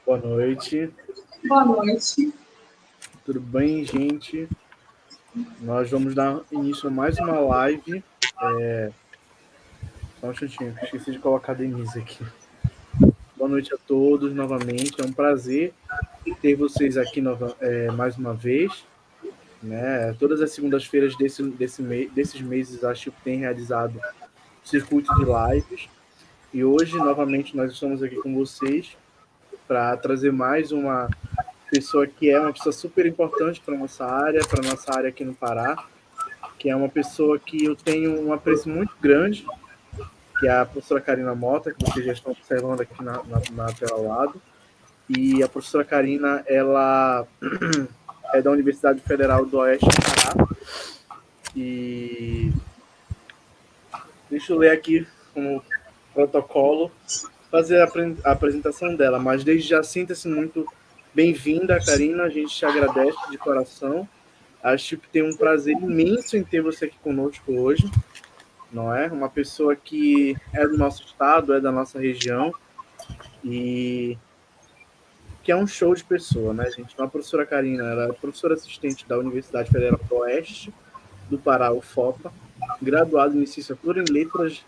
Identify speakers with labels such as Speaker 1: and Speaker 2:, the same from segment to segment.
Speaker 1: Boa noite.
Speaker 2: Boa noite.
Speaker 1: Tudo bem, gente? Nós vamos dar início a mais uma live. Só um instantinho, esqueci de colocar a Denise aqui. Boa noite a todos novamente. É um prazer ter vocês aqui mais uma vez. Né? Todas as segundas-feiras desses meses, a Chip tem realizado um circuito de lives. E hoje, novamente, nós estamos aqui com vocês para trazer mais uma pessoa que é uma pessoa super importante para nossa área aqui no Pará, que é uma pessoa que eu tenho um apreço muito grande, que é a professora Karina Mota, que vocês já estão observando aqui na tela ao lado. E a professora Karina, ela é da Universidade Federal do Oeste do Pará. E deixa eu ler aqui como protocolo, fazer a apresentação dela, mas desde já sinta-se muito bem-vinda, Karina, a gente te agradece de coração. Acho que tem um prazer imenso em ter você aqui conosco hoje, não é? Uma pessoa que é do nosso estado, é da nossa região e que é um show de pessoa, né, gente? Então, a professora Karina, ela é professora assistente da Universidade Federal do Oeste do Pará, UFOPA, graduada em licenciatura em letras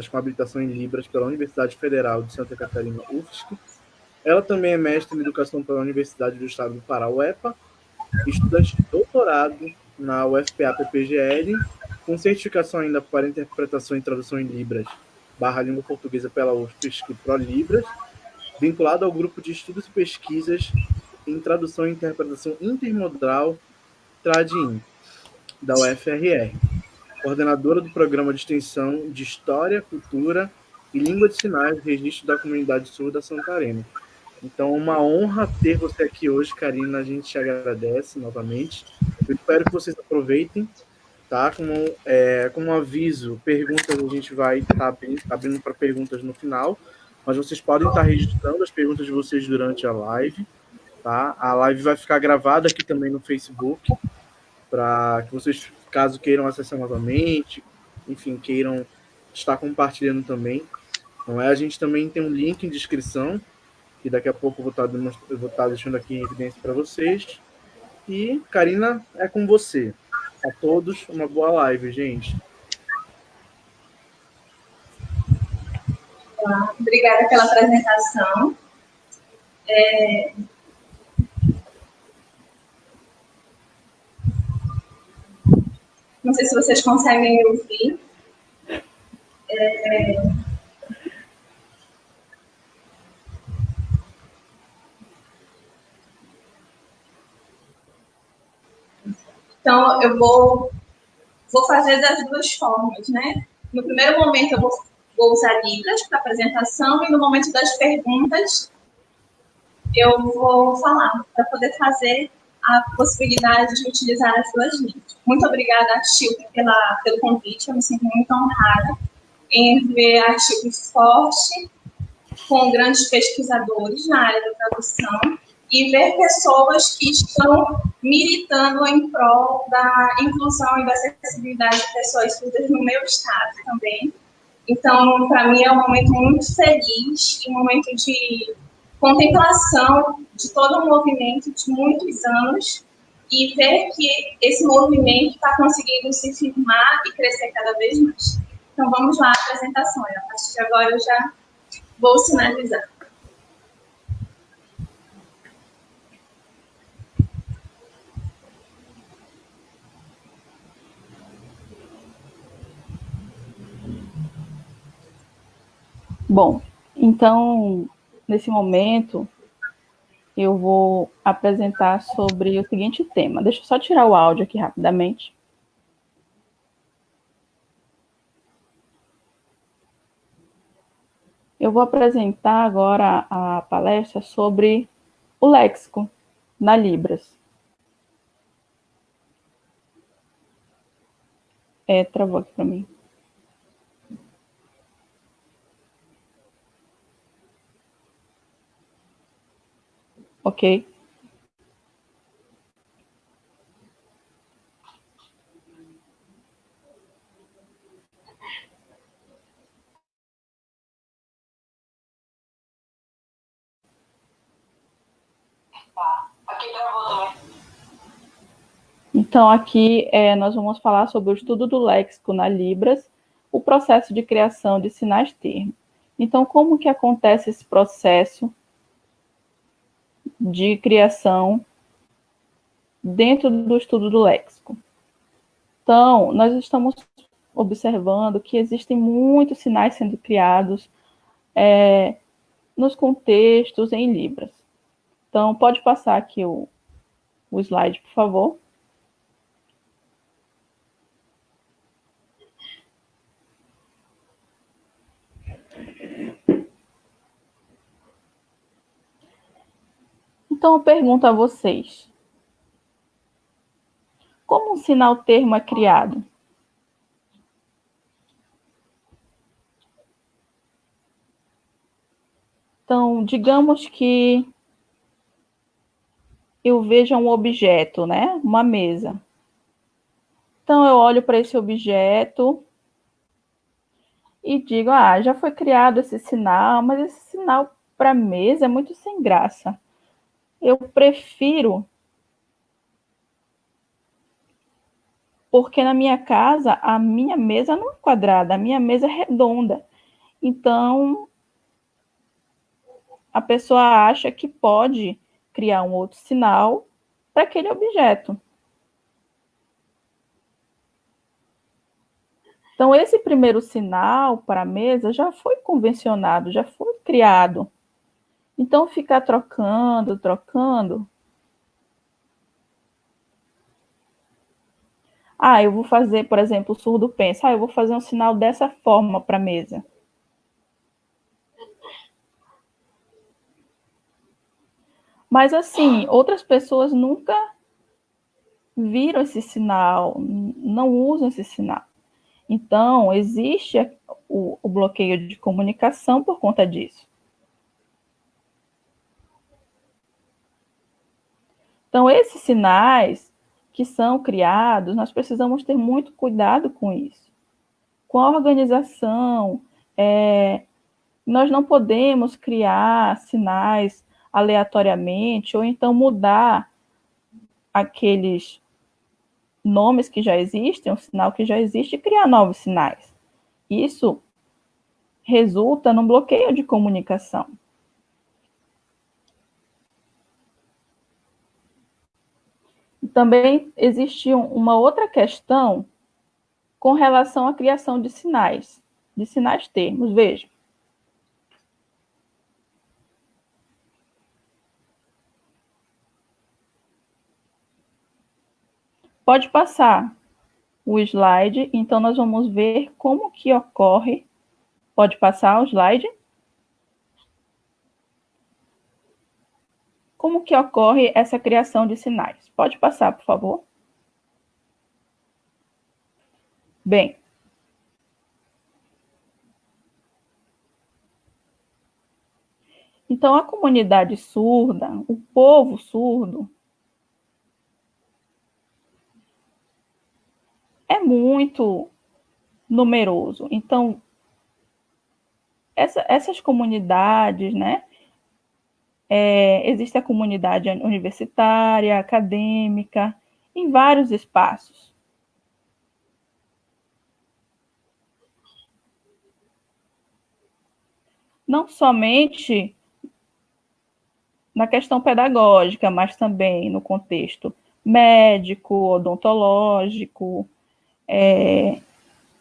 Speaker 1: com habilitação em Libras pela Universidade Federal de Santa Catarina, UFSC. Ela também é mestre em educação pela Universidade do Estado do Pará, UEPA, estudante de doutorado na UFPA-PPGL, com certificação ainda para interpretação e tradução em Libras, língua portuguesa pela UFSC Pro Libras, vinculado ao grupo de estudos e pesquisas em tradução e interpretação intermodal TRADIM, da UFRR, coordenadora do programa de extensão de História, Cultura e Língua de Sinais do Registro da Comunidade Surda Santarena. Então, uma honra ter você aqui hoje, Karina. A gente te agradece novamente. Eu espero que vocês aproveitem, tá? Como um aviso, perguntas a gente vai estar abrindo para perguntas no final, mas vocês podem estar registrando as perguntas de vocês durante a live, tá? A live vai ficar gravada aqui também no Facebook, para que vocês, caso queiram acessar novamente, enfim, queiram estar compartilhando também. Não é? A gente também tem um link em descrição que daqui a pouco eu vou estar deixando aqui em evidência para vocês. E, Karina, é com você. A todos, uma boa live, gente.
Speaker 2: Obrigada pela apresentação. Não sei se vocês conseguem me ouvir. Então, eu vou fazer das duas formas, né? No primeiro momento, eu vou usar Libras para apresentação e no momento das perguntas, eu vou falar para poder fazer a possibilidade de utilizar as duas línguas. Muito obrigada, Chilpe, pelo convite. Eu me sinto muito honrada em ver a Chilpe forte, com grandes pesquisadores na área da tradução, e ver pessoas que estão militando em prol da inclusão e da acessibilidade de pessoas surdas no meu estado também. Então, para mim, é um momento muito feliz, um momento de contemplação de todo um movimento de muitos anos e ver que esse movimento está conseguindo se firmar e crescer cada vez mais. Então, vamos lá, a apresentação. A partir de agora, eu já vou sinalizar.
Speaker 3: Bom, então, nesse momento, eu vou apresentar sobre o seguinte tema. Deixa eu só tirar o áudio aqui rapidamente. Eu vou apresentar agora a palestra sobre o léxico na Libras. Travou aqui para mim. Ok? Então, aqui nós vamos falar sobre o estudo do léxico na Libras, o processo de criação de sinais-termos. Então, como que acontece esse processo de criação dentro do estudo do léxico? Então, nós estamos observando que existem muitos sinais sendo criados nos contextos em Libras. Então, pode passar aqui o slide, por favor. Então, eu pergunto a vocês: como um sinal-termo é criado? Então, digamos que eu veja um objeto, né? Uma mesa. Então, eu olho para esse objeto e digo, já foi criado esse sinal, mas esse sinal para mesa é muito sem graça. Eu prefiro, porque na minha casa, a minha mesa não é quadrada, a minha mesa é redonda. Então, a pessoa acha que pode criar um outro sinal para aquele objeto. Então, esse primeiro sinal para a mesa já foi convencionado, já foi criado. Então, ficar trocando. Eu vou fazer, por exemplo, o surdo pensa, eu vou fazer um sinal dessa forma para a mesa. Mas, assim, outras pessoas nunca viram esse sinal, não usam esse sinal. Então, existe o bloqueio de comunicação por conta disso. Então, esses sinais que são criados, nós precisamos ter muito cuidado com isso. Com a organização, nós não podemos criar sinais aleatoriamente ou então mudar aqueles nomes que já existem, um sinal que já existe, e criar novos sinais. Isso resulta num bloqueio de comunicação. Também existe uma outra questão com relação à criação de sinais-termos. Veja. Pode passar o slide, então nós vamos ver como que ocorre. Pode passar o slide. Como que ocorre essa criação de sinais? Pode passar, por favor. Bem, então a comunidade surda, o povo surdo, é muito numeroso. Então, essas comunidades, né? Existe a comunidade universitária, acadêmica, em vários espaços. Não somente na questão pedagógica, mas também no contexto médico, odontológico,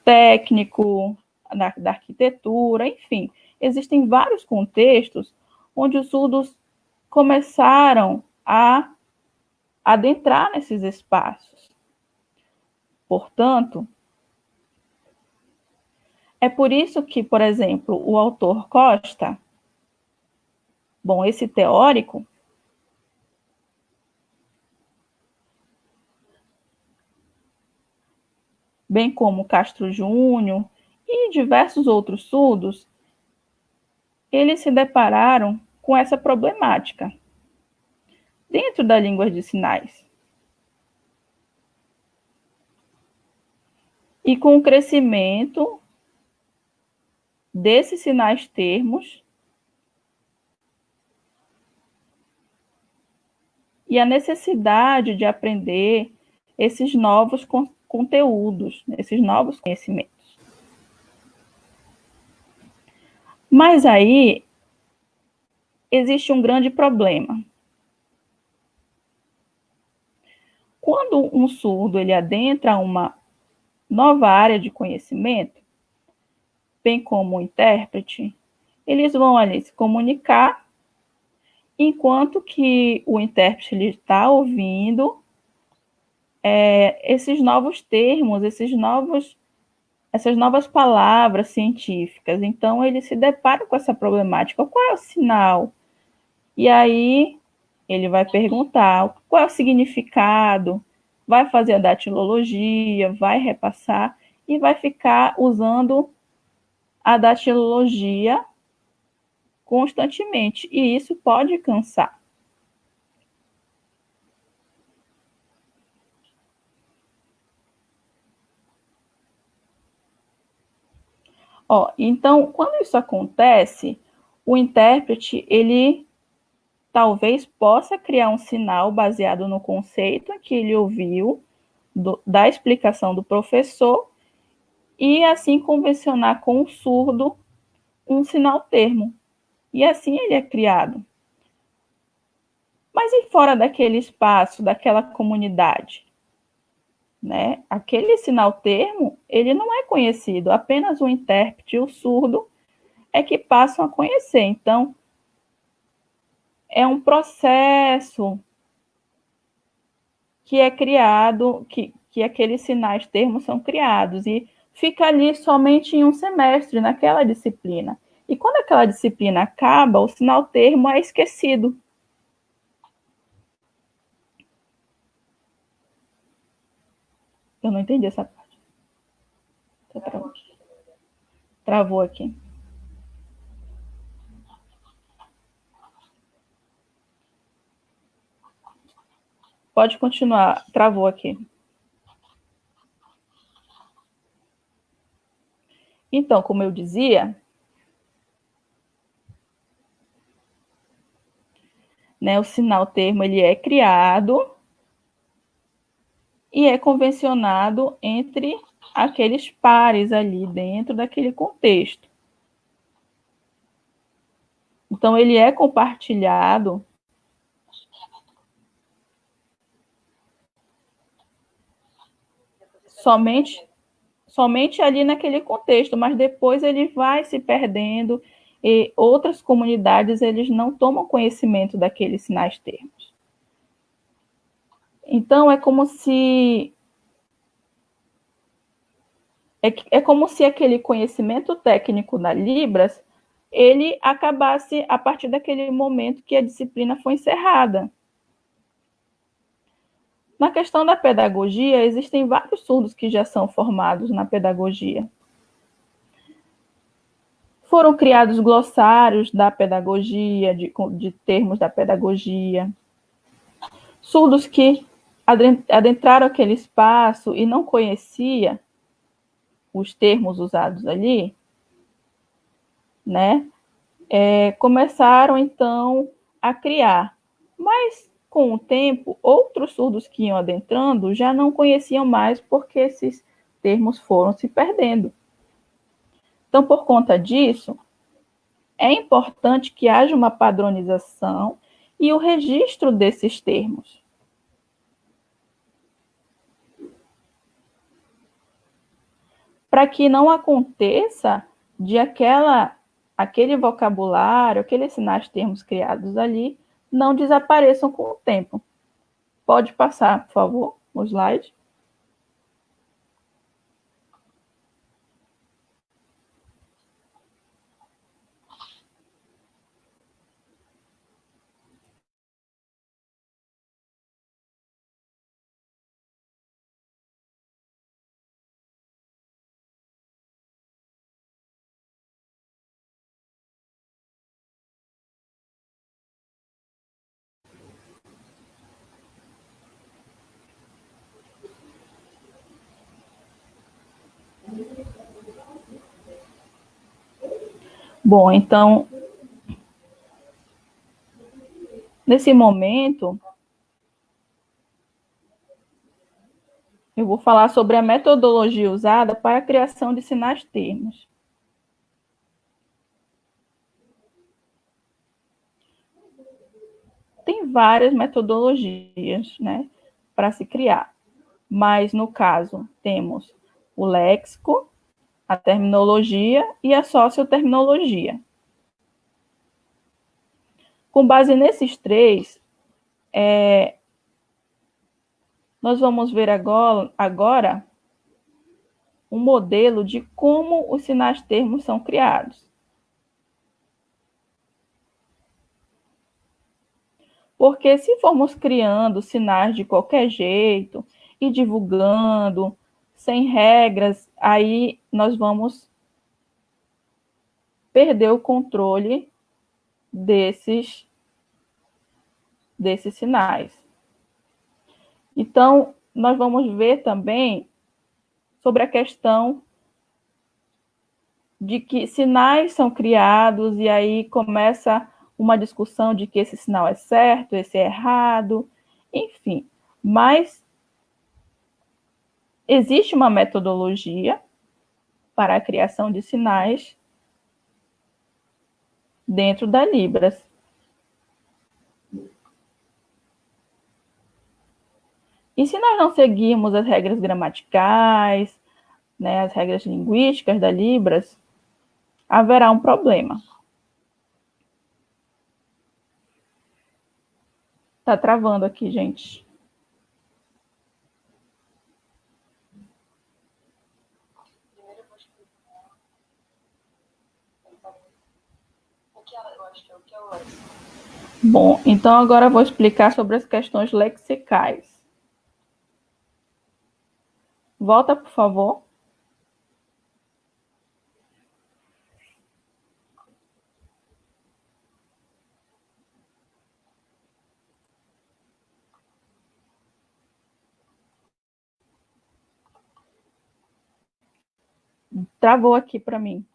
Speaker 3: técnico, da arquitetura, enfim. Existem vários contextos onde os surdos começaram a adentrar nesses espaços. Portanto, é por isso que, por exemplo, o autor Costa, esse teórico, bem como Castro Júnior e diversos outros surdos, eles se depararam com essa problemática dentro da língua de sinais. E com o crescimento desses sinais-termos e a necessidade de aprender esses novos conteúdos, esses novos conhecimentos. Mas aí existe um grande problema. Quando um surdo ele adentra uma nova área de conhecimento, bem como o intérprete, eles vão ali se comunicar, enquanto que o intérprete está ouvindo esses novos termos, essas novas palavras científicas. Então, ele se depara com essa problemática. Qual é o sinal? E aí, ele vai perguntar qual é o significado, vai fazer a datilologia, vai repassar e vai ficar usando a datilologia constantemente. E isso pode cansar. Então, quando isso acontece, o intérprete, ele talvez possa criar um sinal baseado no conceito que ele ouviu da explicação do professor e assim convencionar com o surdo um sinal-termo. E assim ele é criado. Mas e fora daquele espaço, daquela comunidade? Né? Aquele sinal-termo, ele não é conhecido, apenas o intérprete e o surdo é que passam a conhecer. Então, é um processo que é criado, que aqueles sinais-termos são criados, e fica ali somente em um semestre, naquela disciplina. E quando aquela disciplina acaba, o sinal-termo é esquecido. Eu não entendi essa parte. Travou aqui. Pode continuar. Travou aqui. Então, como eu dizia, né, o sinal-termo ele é criado e é convencionado entre aqueles pares ali dentro daquele contexto. Então, ele é compartilhado somente ali naquele contexto, mas depois ele vai se perdendo e outras comunidades eles não tomam conhecimento daqueles sinais-termos. Então, é como se aquele conhecimento técnico da Libras ele acabasse a partir daquele momento que a disciplina foi encerrada. Na questão da pedagogia, existem vários surdos que já são formados na pedagogia. Foram criados glossários da pedagogia, de termos da pedagogia. Surdos que adentraram aquele espaço e não conhecia os termos usados ali, né? Começaram, então, a criar. Mas, com o tempo, outros surdos que iam adentrando já não conheciam mais porque esses termos foram se perdendo. Então, por conta disso, é importante que haja uma padronização e o registro desses termos. Para que não aconteça de aquele vocabulário, aqueles sinais-termos criados ali, não desapareçam com o tempo. Pode passar, por favor, o slide. Bom, então, nesse momento, eu vou falar sobre a metodologia usada para a criação de sinais termos. Tem várias metodologias, né, para se criar, mas no caso temos o léxico, a terminologia e a socioterminologia. Com base nesses três, nós vamos ver agora um modelo de como os sinais termos são criados. Porque se formos criando sinais de qualquer jeito e divulgando, sem regras, aí nós vamos perder o controle desses sinais. Então, nós vamos ver também sobre a questão de que sinais são criados e aí começa uma discussão de que esse sinal é certo, esse é errado, enfim. Mas existe uma metodologia para a criação de sinais dentro da Libras. E se nós não seguirmos as regras gramaticais, né, as regras linguísticas da Libras, haverá um problema. Tá travando aqui, gente. Bom, então agora eu vou explicar sobre as questões lexicais. Volta, por favor. Travou aqui para mim.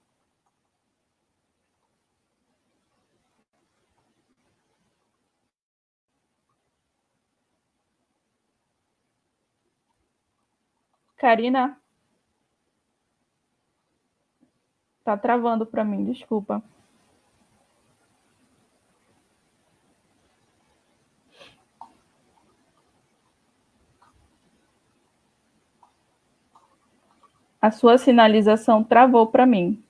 Speaker 3: Karina? Tá travando para mim, desculpa. A sua sinalização travou para mim.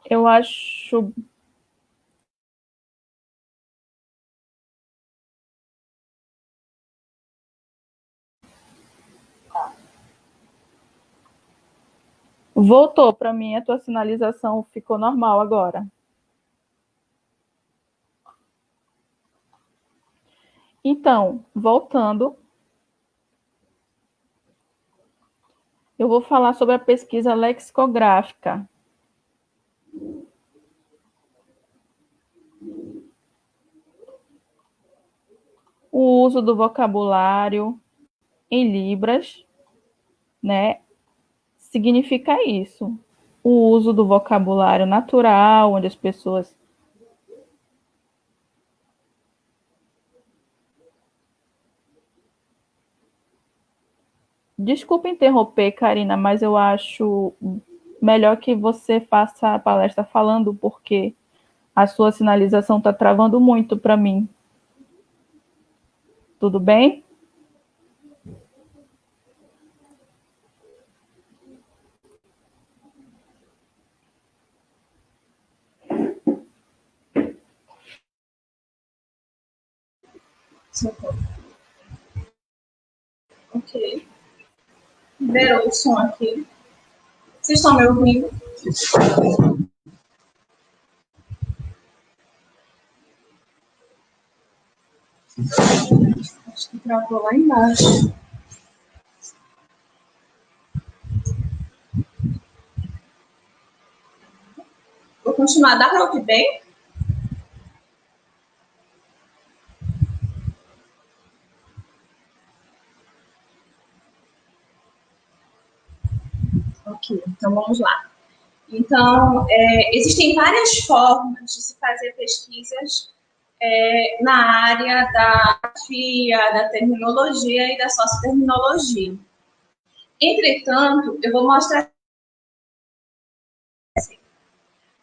Speaker 3: Eu acho... Voltou para mim, a tua sinalização ficou normal agora. Então, voltando, eu vou falar sobre a pesquisa lexicográfica. O uso do vocabulário em Libras, né, significa isso. O uso do vocabulário natural, onde as pessoas... Desculpa interromper, Karina, mas eu acho melhor que você faça a palestra falando, porque a sua sinalização está travando muito para mim. Tudo bem?
Speaker 2: Ok. Liberou o som aqui. Vocês estão me ouvindo? Acho que travou lá embaixo. Vou continuar. Dá para ouvir bem? Ok, então vamos lá. Então, existem várias formas de se fazer pesquisas na área da grafia, da terminologia e da socioterminologia. Entretanto, eu vou mostrar.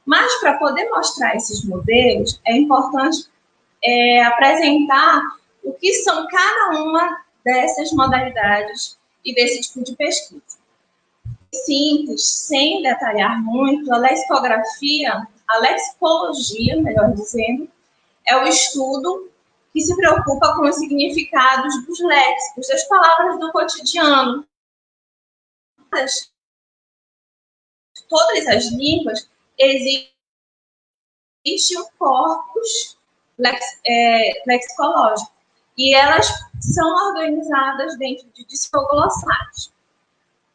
Speaker 2: Mas, para poder mostrar esses modelos, é importante apresentar o que são cada uma dessas modalidades e desse tipo de pesquisa. Simples, sem detalhar muito, a lexicografia, a lexicologia, melhor dizendo, é o estudo que se preocupa com os significados dos léxicos, das palavras do cotidiano. Todas as línguas existe um corpus lexicológico e elas são organizadas dentro de glossários.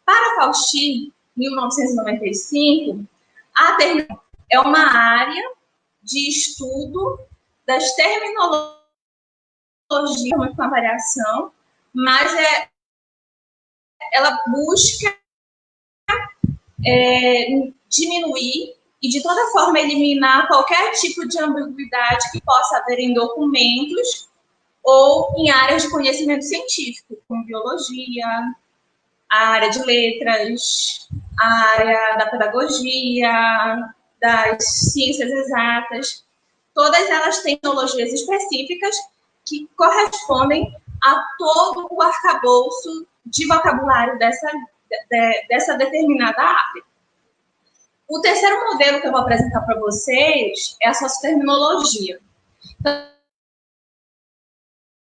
Speaker 2: Para Cauchy, 1995, a terminologia é uma área de estudo das terminologias com a variação, mas ela busca diminuir e, de toda forma, eliminar qualquer tipo de ambiguidade que possa haver em documentos ou em áreas de conhecimento científico, como biologia, a área de letras, a área da pedagogia, das ciências exatas. Todas elas têm tecnologias específicas que correspondem a todo o arcabouço de vocabulário dessa determinada área. O terceiro modelo que eu vou apresentar para vocês é a socioterminologia. Então,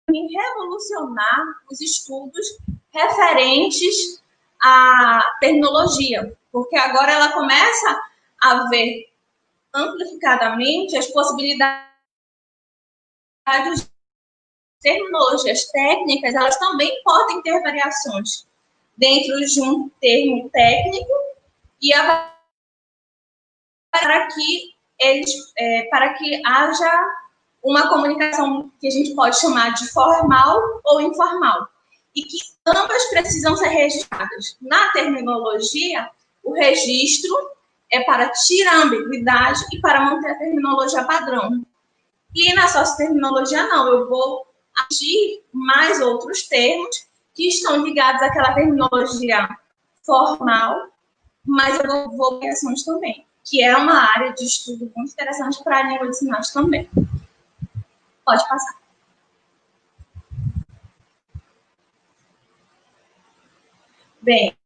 Speaker 2: revolucionar os estudos referentes à terminologia, porque agora ela começa a ver amplificadamente as possibilidades de terminologias técnicas, elas também podem ter variações dentro de um termo técnico e para que haja uma comunicação que a gente pode chamar de formal ou informal, e que ambas precisam ser registradas. Na terminologia, o registro é para tirar a ambiguidade e para manter a terminologia padrão. E na socioterminologia, não, eu vou agir mais outros termos que estão ligados àquela terminologia formal, mas eu vou ver ações também, que é uma área de estudo muito interessante para a língua de sinais também. Pode passar. Bem,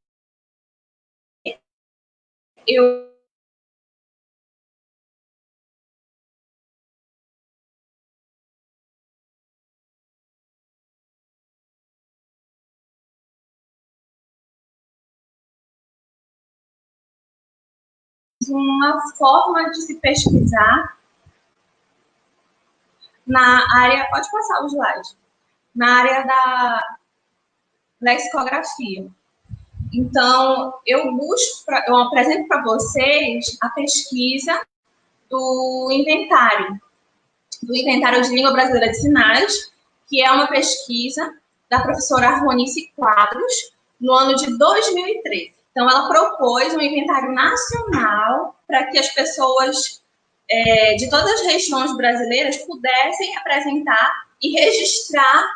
Speaker 2: eu uma forma de se pesquisar na área, pode passar o slide, na área da lexicografia. Então, eu apresento para vocês a pesquisa do inventário de língua brasileira de sinais, que é uma pesquisa da professora Armonice Quadros, no ano de 2013. Então, ela propôs um inventário nacional para que as pessoas de todas as regiões brasileiras pudessem apresentar e registrar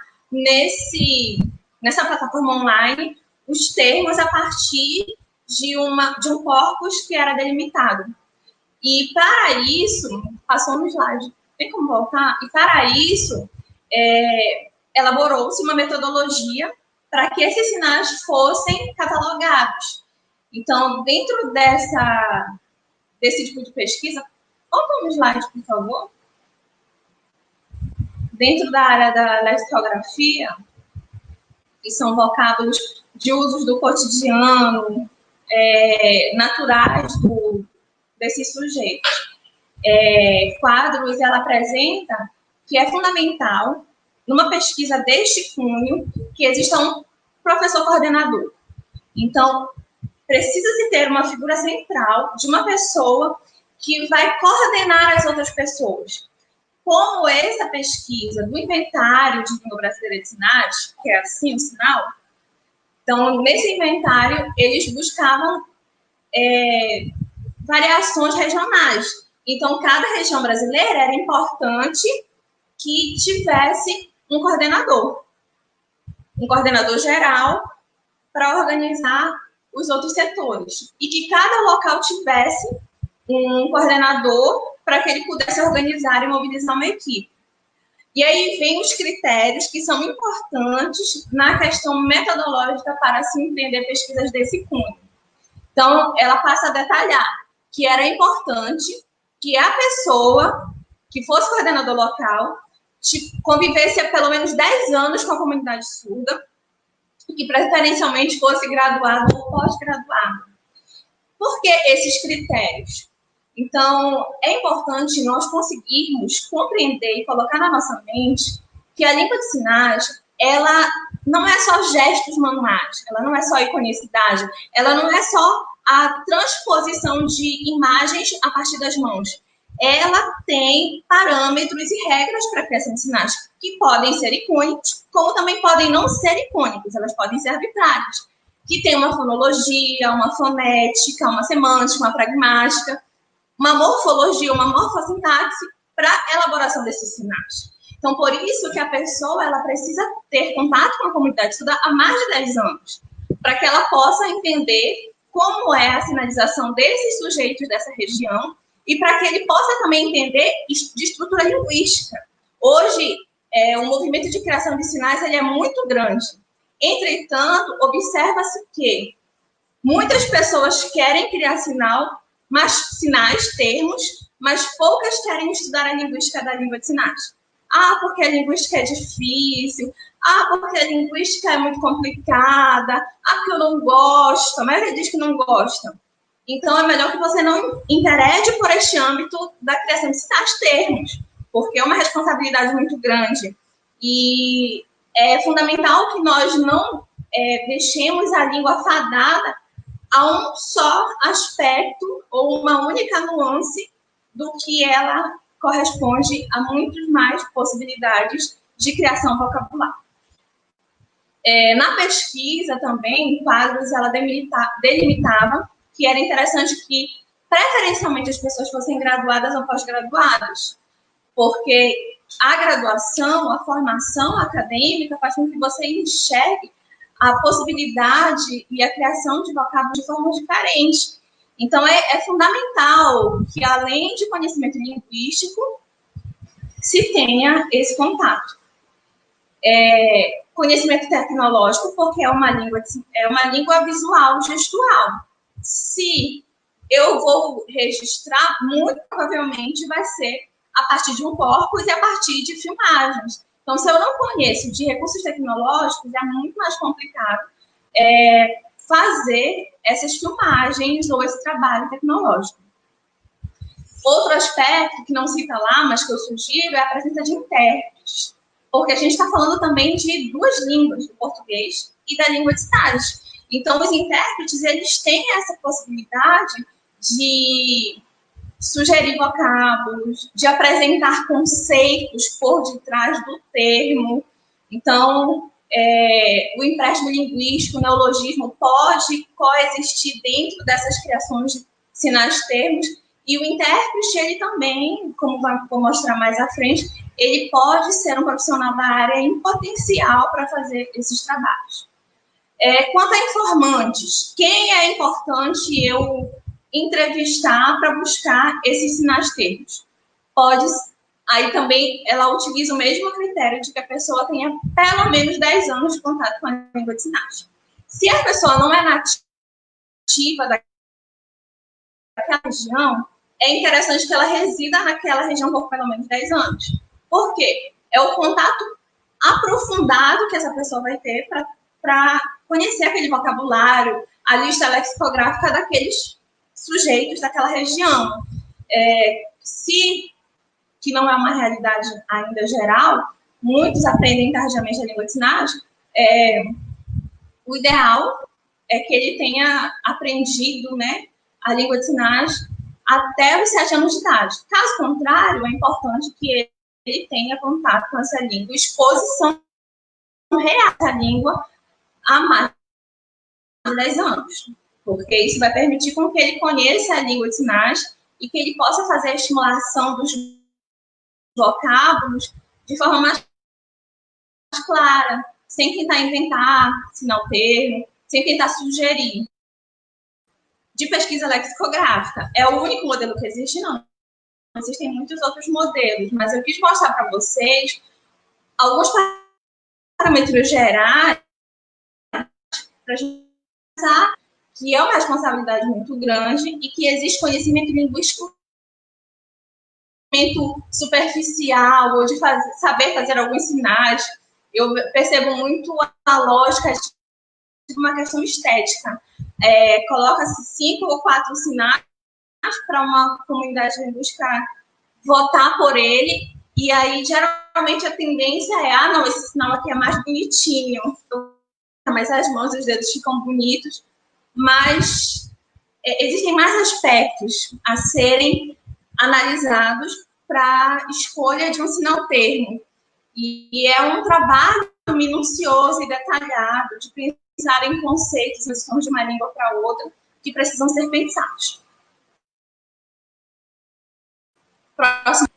Speaker 2: nessa plataforma online os termos a partir de um corpus que era delimitado. E para isso, passou no slide, tem como voltar? E para isso, elaborou-se uma metodologia para que esses sinais fossem catalogados. Então, dentro desse tipo de pesquisa, volta no slide, por favor. Dentro da área da lexicografia, que são vocábulos de usos do cotidiano, naturais desses sujeitos. Quadros, ela apresenta que é fundamental, numa pesquisa deste cunho, que exista um professor coordenador. Então, precisa-se ter uma figura central de uma pessoa que vai coordenar as outras pessoas. Como essa pesquisa do inventário de língua brasileira de sinais, que é assim o sinal, então, nesse inventário, eles buscavam variações regionais. Então, cada região brasileira era importante que tivesse um coordenador geral para organizar os outros setores. E que cada local tivesse um coordenador para que ele pudesse organizar e mobilizar uma equipe. E aí vem os critérios que são importantes na questão metodológica para se entender pesquisas desse cunho. Então, ela passa a detalhar que era importante que a pessoa que fosse coordenador local convivesse há pelo menos 10 anos com a comunidade surda e que preferencialmente fosse graduado ou pós-graduado. Por que esses critérios? Então, é importante nós conseguirmos compreender e colocar na nossa mente que a língua de sinais, ela não é só gestos manuais, ela não é só iconicidade, ela não é só a transposição de imagens a partir das mãos. Ela tem parâmetros e regras para a criação de sinais, que podem ser icônicos, como também podem não ser icônicos, elas podem ser arbitrárias, que tem uma fonologia, uma fonética, uma semântica, uma pragmática, uma morfologia, uma morfossintaxe para a elaboração desses sinais. Então, por isso que a pessoa ela precisa ter contato com a comunidade surda há mais de 10 anos, para que ela possa entender como é a sinalização desses sujeitos dessa região e para que ele possa também entender de estrutura linguística. Hoje, o movimento de criação de sinais ele é muito grande. Entretanto, observa-se que muitas pessoas querem criar sinais, termos, mas poucas querem estudar a linguística da língua de sinais. Porque a linguística é difícil. Porque a linguística é muito complicada. Porque eu não gosto. A maioria diz que não gosta. Então, é melhor que você não enverede por este âmbito da criação de sinais termos, porque é uma responsabilidade muito grande. E é fundamental que nós não deixemos a língua fadada a um só aspecto ou uma única nuance do que ela corresponde a muitas mais possibilidades de criação vocabular. Na pesquisa também, Quadros ela delimitava que era interessante que preferencialmente as pessoas fossem graduadas ou pós-graduadas, porque a graduação, a formação acadêmica faz com que você enxergue a possibilidade e a criação de vocábulos de forma diferente. Então, é fundamental que, além de conhecimento linguístico, se tenha esse contato. Conhecimento tecnológico, porque é uma língua visual, gestual. Se eu vou registrar, muito provavelmente vai ser a partir de um corpus e a partir de filmagens. Então, se eu não conheço de recursos tecnológicos, é muito mais complicado fazer essas filmagens ou esse trabalho tecnológico. Outro aspecto que não cita lá, mas que eu sugiro, é a presença de intérpretes, porque a gente está falando também de duas línguas, do português e da língua de sinais. Então, os intérpretes, eles têm essa possibilidade de sugerir vocábulos, de apresentar conceitos por detrás do termo. Então, o empréstimo linguístico, o neologismo pode coexistir dentro dessas criações de sinais termos, e o intérprete, ele também, como vou mostrar mais à frente, ele pode ser um profissional da área em potencial para fazer esses trabalhos. Quanto a informantes, quem é importante eu entrevistar para buscar esses sinais termos? Aí também ela utiliza o mesmo critério de que a pessoa tenha pelo menos 10 anos de contato com a língua de sinais. Se a pessoa não é nativa daquela região, é interessante que ela resida naquela região por pelo menos 10 anos. Por quê? É o contato aprofundado que essa pessoa vai ter para conhecer aquele vocabulário, a lista lexicográfica daqueles sujeitos daquela região. Que não é uma realidade ainda geral, muitos aprendem tardiamente a língua de sinais, o ideal é que ele tenha aprendido, né, a língua de sinais até os 7 anos de idade. Caso contrário, é importante que ele tenha contato com essa língua, exposição real da língua há mais de 10 anos. porque isso vai permitir com que ele conheça a língua de sinais e que ele possa fazer a estimulação dos vocábulos de forma mais clara, sem tentar inventar sinal-termo, sem tentar sugerir. De pesquisa lexicográfica, é o único modelo que existe? Não. Existem muitos outros modelos, mas eu quis mostrar para vocês alguns parâmetros gerais para a gente pensar que é uma responsabilidade muito grande e que existe conhecimento linguístico superficial ou de saber fazer alguns sinais. Eu percebo muito a lógica de uma questão estética. Coloca-se 5 ou 4 sinais para uma comunidade linguística votar por ele, e aí geralmente a tendência é, não, esse sinal aqui é mais bonitinho, mas as mãos e os dedos ficam bonitos, mas existem mais aspectos a serem analisados para a escolha de um sinal-termo. E é um trabalho minucioso e detalhado de pensar em conceitos, transições de uma língua para outra, que precisam ser pensados. Próximo.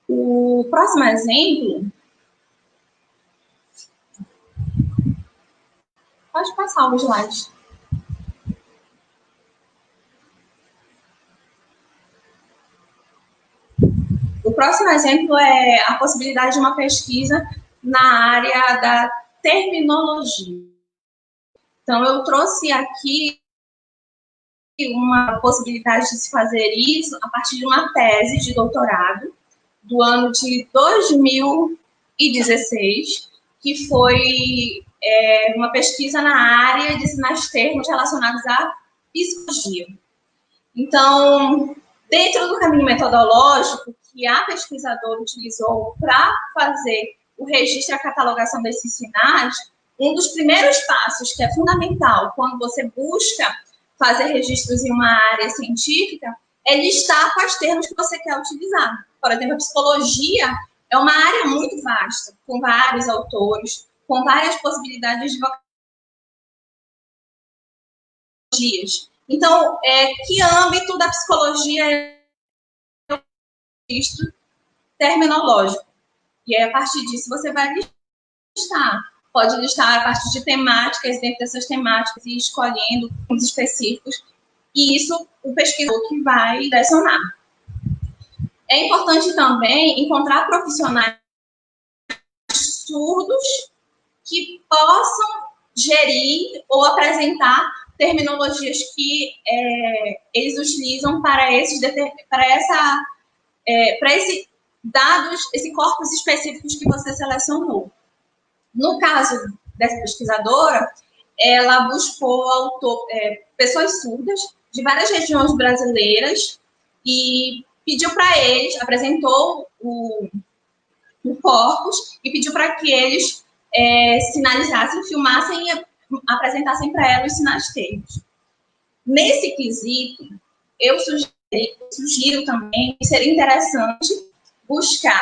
Speaker 2: O próximo exemplo. Pode passar o slide. O próximo exemplo é a possibilidade de uma pesquisa na área da terminologia. Então, eu trouxe aqui uma possibilidade de se fazer isso a partir de uma tese de doutorado do ano de 2016, que foi uma pesquisa na área de sinais termos relacionados à psicologia. Então, dentro do caminho metodológico que a pesquisadora utilizou para fazer o registro e a catalogação desses sinais, um dos primeiros passos que é fundamental quando você busca fazer registros em uma área científica é listar quais termos que você quer utilizar. Por exemplo, a psicologia é uma área muito vasta, com vários autores, com várias possibilidades de vocabulagias. Então, que âmbito da psicologia é o registro terminológico? E aí, a partir disso, você vai listar. Pode listar a partir de temáticas, dentro dessas temáticas, e escolhendo os específicos. E isso, o pesquisador que vai direcionar. É importante também encontrar profissionais surdos que possam gerir ou apresentar terminologias que eles utilizam para esses dados, esse corpus específicos que você selecionou. No caso dessa pesquisadora, ela buscou pessoas surdas de várias regiões brasileiras e pediu para eles, apresentou o corpus e pediu para que eles sinalizassem, filmassem e apresentassem para ela os sinais termos. Nesse quesito, eu sugiro também que seria interessante buscar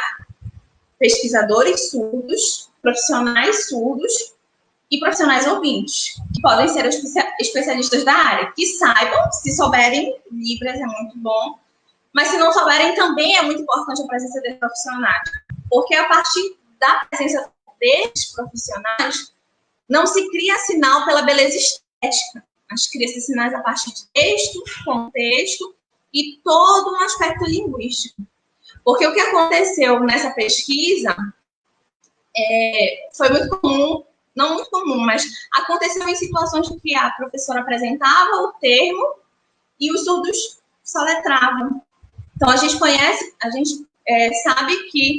Speaker 2: pesquisadores surdos, profissionais surdos e profissionais ouvintes, que podem ser especialistas da área, que saibam, se souberem Libras é muito bom, mas se não souberem também é muito importante a presença desses profissionais, porque a partir da presença desses profissionais não se cria sinal pela beleza estética, mas cria-se sinais a partir de texto, contexto e todo um aspecto linguístico. Porque o que aconteceu nessa pesquisa foi muito comum, não muito comum, mas aconteceu em situações em que a professora apresentava o termo e os surdos soletravam. Então, a gente sabe que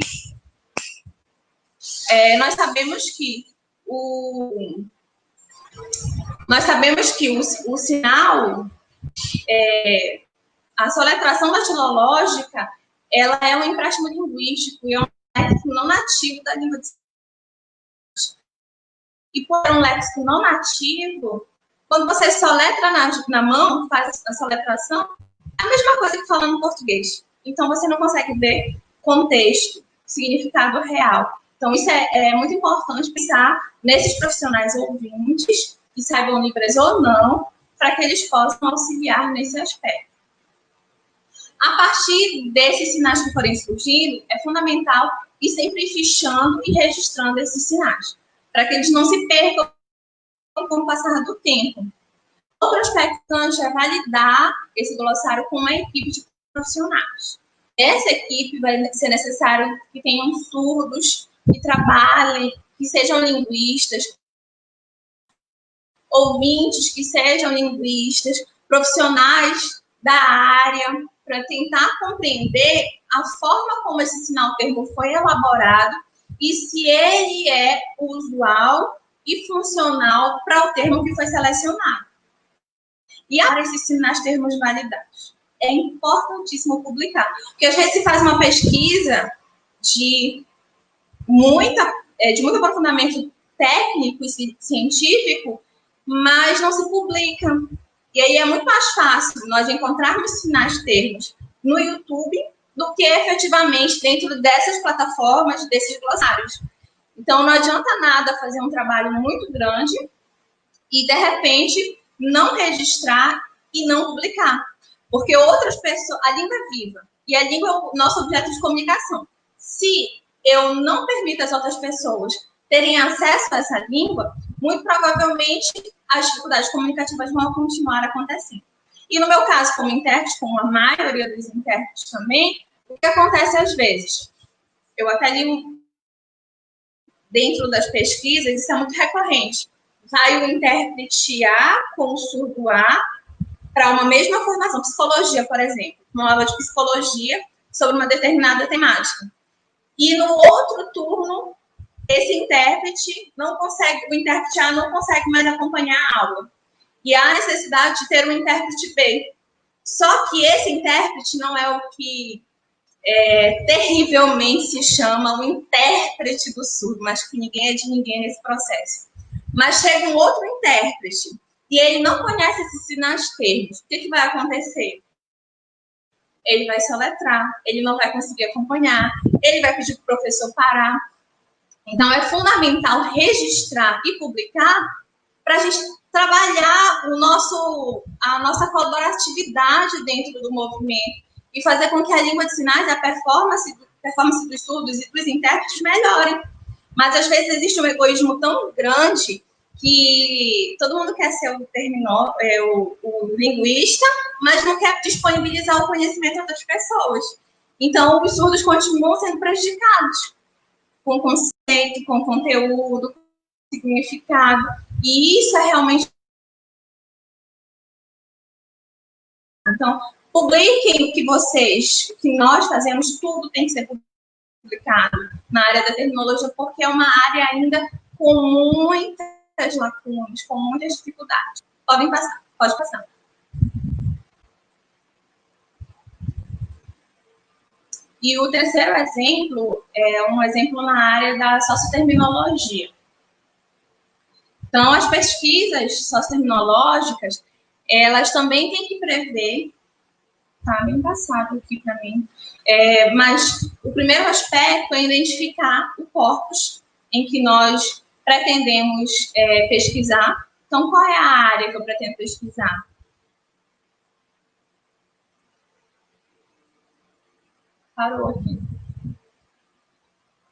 Speaker 2: nós sabemos que o sinal, a soletração datilológica, ela é um empréstimo linguístico e é um léxico não nativo da língua de sinais. E por um léxico não nativo, quando você soletra na mão, faz a soletração, é a mesma coisa que falando português. Então, você não consegue ver contexto, significado real. Então, isso é muito importante pensar nesses profissionais ouvintes, que saibam Libras ou não, para que eles possam auxiliar nesse aspecto. A partir desses sinais que forem surgindo, é fundamental ir sempre fichando e registrando esses sinais, para que eles não se percam com o passar do tempo. Outro aspecto é validar esse glossário com uma equipe de profissionais. Essa equipe vai ser necessário que tenham surdos, que trabalhem, que sejam linguistas, ouvintes que sejam linguistas, profissionais da área, para tentar compreender a forma como esse sinal-termo foi elaborado e se ele é usual e funcional para o termo que foi selecionado. E para esses sinais-termos validados. É importantíssimo publicar, porque às vezes se faz uma pesquisa de muito aprofundamento técnico e científico, mas não se publica. E aí é muito mais fácil nós encontrarmos sinais-termos no YouTube do que efetivamente dentro dessas plataformas, desses glossários. Então, não adianta nada fazer um trabalho muito grande e, de repente, não registrar e não publicar. Porque outras pessoas, a língua é viva e a língua é o nosso objeto de comunicação. Se eu não permito às outras pessoas terem acesso a essa língua, muito provavelmente as dificuldades comunicativas vão continuar acontecendo. E no meu caso, como intérprete, como a maioria dos intérpretes também, o que acontece às vezes? Eu até li dentro das pesquisas, isso é muito recorrente. Vai o intérprete A com o surdo A para uma mesma formação, psicologia, por exemplo, uma aula de psicologia sobre uma determinada temática. E no outro turno, esse intérprete não consegue, o intérprete A não consegue mais acompanhar a aula. E há necessidade de ter um intérprete B. Só que esse intérprete não é o que terrivelmente se chama o intérprete do surdo, mas que ninguém é de ninguém nesse processo. Mas chega um outro intérprete e ele não conhece esses sinais-termos. O que vai acontecer? Ele vai soletrar, ele não vai conseguir acompanhar, ele vai pedir para o professor parar. Então, é fundamental registrar e publicar para a gente trabalhar a nossa colaboratividade dentro do movimento e fazer com que a língua de sinais, a performance dos surdos e dos intérpretes melhore. Mas, às vezes, existe um egoísmo tão grande que todo mundo quer ser o linguista, mas não quer disponibilizar o conhecimento a outras pessoas. Então, os surdos continuam sendo prejudicados com conceito, com conteúdo, com significado. E isso é realmente... Então, publiquem o que nós fazemos, tudo tem que ser publicado na área da tecnologia, porque é uma área ainda com muitas lacunas, com muitas dificuldades. Pode passar. E o terceiro exemplo é um exemplo na área da socioterminologia. Então, as pesquisas socioterminológicas, elas também têm que prever, tá bem passado aqui para mim, mas o primeiro aspecto é identificar o corpus em que nós pretendemos pesquisar. Então, qual é a área que eu pretendo pesquisar? Parou aqui.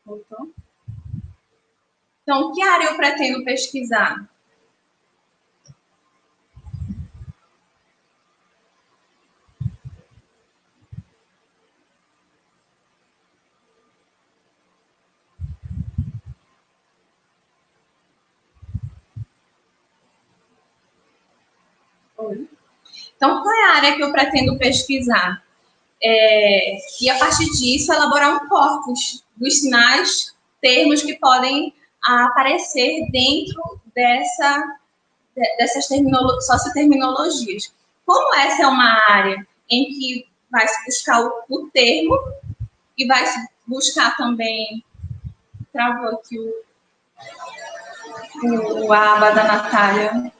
Speaker 2: Voltou? Então, que área eu pretendo pesquisar? Então, qual é a área que eu pretendo pesquisar? E, a partir disso, elaborar um corpus dos sinais, termos que podem aparecer dentro dessas socioterminologias. Como essa é uma área em que vai se buscar o termo e vai se buscar também... Travou aqui o aba da Natália.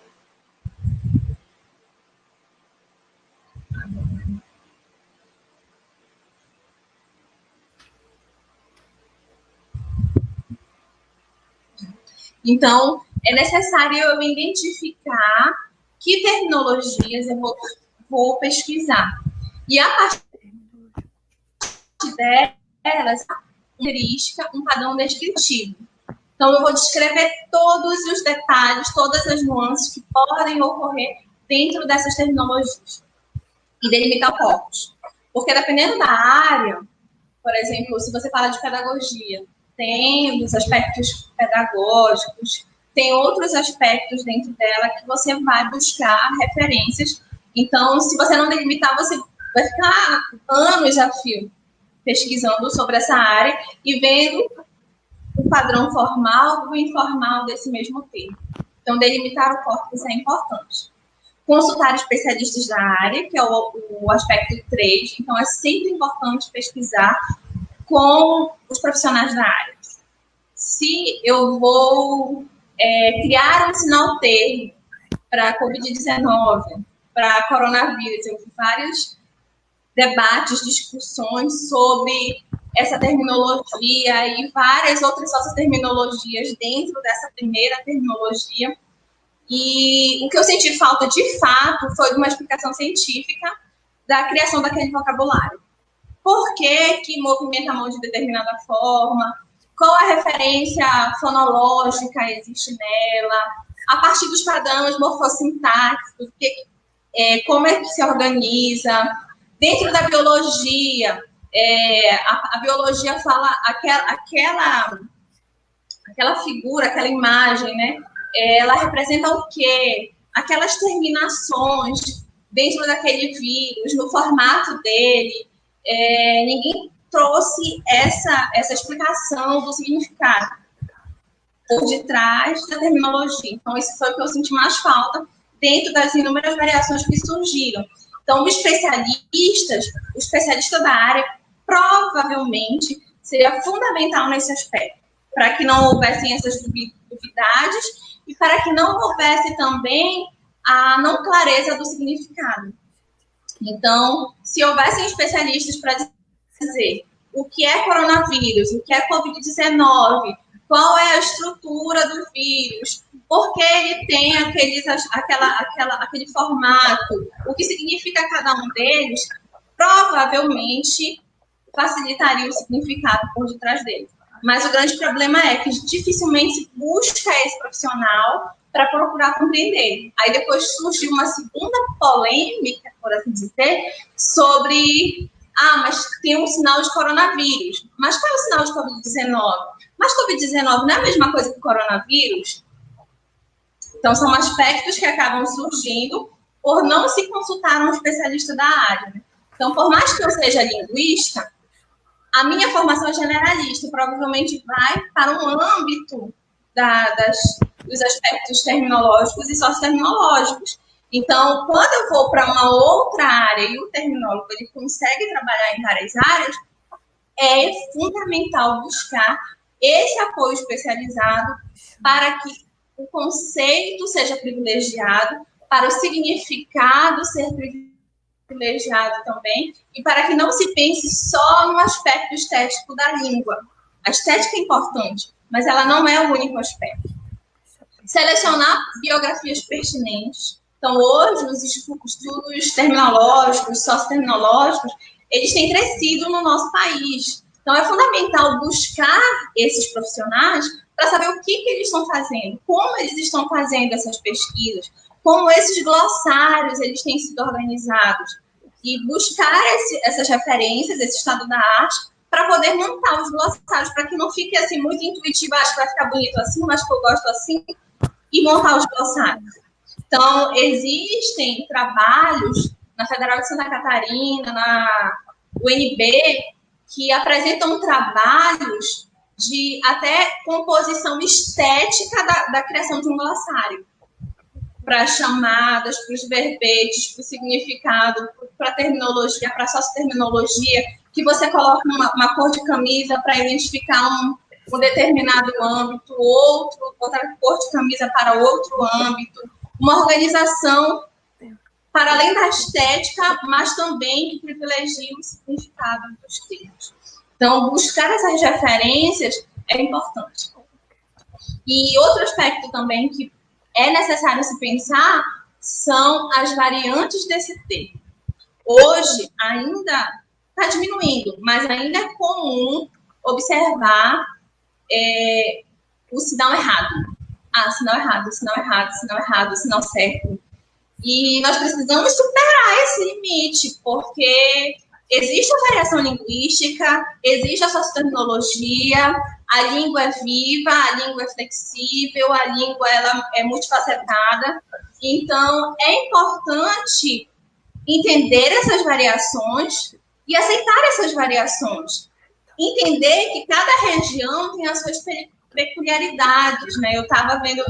Speaker 2: Então, é necessário eu identificar que terminologias eu vou pesquisar. E a partir delas, característica, um padrão descritivo. Então, eu vou descrever todos os detalhes, todas as nuances que podem ocorrer dentro dessas terminologias e delimitar corpos. Porque dependendo da área, por exemplo, se você fala de pedagogia, tem os aspectos pedagógicos, tem outros aspectos dentro dela que você vai buscar referências. Então, se você não delimitar, você vai ficar anos a fio pesquisando sobre essa área e vendo o padrão formal e o informal desse mesmo termo. Então, delimitar o corpus é importante. Consultar especialistas da área, que é o aspecto 3. Então, é sempre importante pesquisar com os profissionais da área. Se eu vou criar um sinal termo para Covid-19, para coronavírus, eu vi vários debates, discussões sobre essa terminologia e várias outras terminologias dentro dessa primeira terminologia. E o que eu senti falta, de fato, foi de uma explicação científica da criação daquele vocabulário. Por que movimenta a mão de determinada forma? Qual a referência fonológica existe nela? A partir dos padrões morfossintáticos, como é que se organiza? Dentro da biologia, a biologia fala aquela figura, aquela imagem, né? Ela representa o quê? Aquelas terminações dentro daquele vírus, no formato dele. Ninguém trouxe essa explicação do significado por detrás da terminologia. Então, isso foi o que eu senti mais falta dentro das inúmeras variações que surgiram. Então, o especialista da área, provavelmente, seria fundamental nesse aspecto, para que não houvessem essas duvidades e para que não houvesse também a não clareza do significado. Então, se houvessem especialistas para dizer o que é coronavírus, o que é Covid-19, qual é a estrutura do vírus, por que ele tem aquele formato, o que significa cada um deles, provavelmente facilitaria o significado por detrás dele. Mas o grande problema é que dificilmente se busca esse profissional para procurar compreender. Aí depois surgiu uma segunda polêmica, por assim dizer, sobre mas tem um sinal de coronavírus. Mas qual é o sinal de Covid-19? Mas Covid-19 não é a mesma coisa que coronavírus? Então, são aspectos que acabam surgindo por não se consultar um especialista da área. Né? Então, por mais que eu seja linguista, a minha formação é generalista e provavelmente vai para um âmbito dos aspectos terminológicos e socioterminológicos. Então, quando eu vou para uma outra área e o terminólogo ele consegue trabalhar em várias áreas, é fundamental buscar esse apoio especializado para que o conceito seja privilegiado, para o significado ser privilegiado também, e para que não se pense só no aspecto estético da língua. A estética é importante, mas ela não é o único aspecto. Selecionar biografias pertinentes. Então, hoje, os estudos terminológicos, socioterminológicos, eles têm crescido no nosso país. Então, é fundamental buscar esses profissionais para saber o que eles estão fazendo, como eles estão fazendo essas pesquisas, como esses glossários eles têm sido organizados, e buscar essas referências, esse estado da arte, para poder montar os glossários, para que não fique assim muito intuitivo, acho que vai ficar bonito assim, mas que eu gosto assim, e montar os glossários. Então, existem trabalhos na Federal de Santa Catarina, na UNB, que apresentam trabalhos de até composição estética da criação de um glossário, para as chamadas, para os verbetes, para o significado, para a terminologia, para a socioterminologia, que você coloca uma cor de camisa para identificar um determinado âmbito, outra cor de camisa para outro âmbito, uma organização para além da estética, mas também que privilegia o significado dos termos. Então, buscar essas referências é importante. E outro aspecto também que é necessário se pensar são as variantes desse termo. Hoje ainda está diminuindo, mas ainda é comum observar o sinal errado. Ah, sinal errado, sinal errado, sinal errado, sinal certo. E nós precisamos superar esse limite, porque existe a variação linguística, existe a sociotecnologia, a língua é viva, a língua é flexível, a língua ela é multifacetada. Então, é importante entender essas variações e aceitar essas variações. Entender que cada região tem as suas peculiaridades, né? Eu estava vendo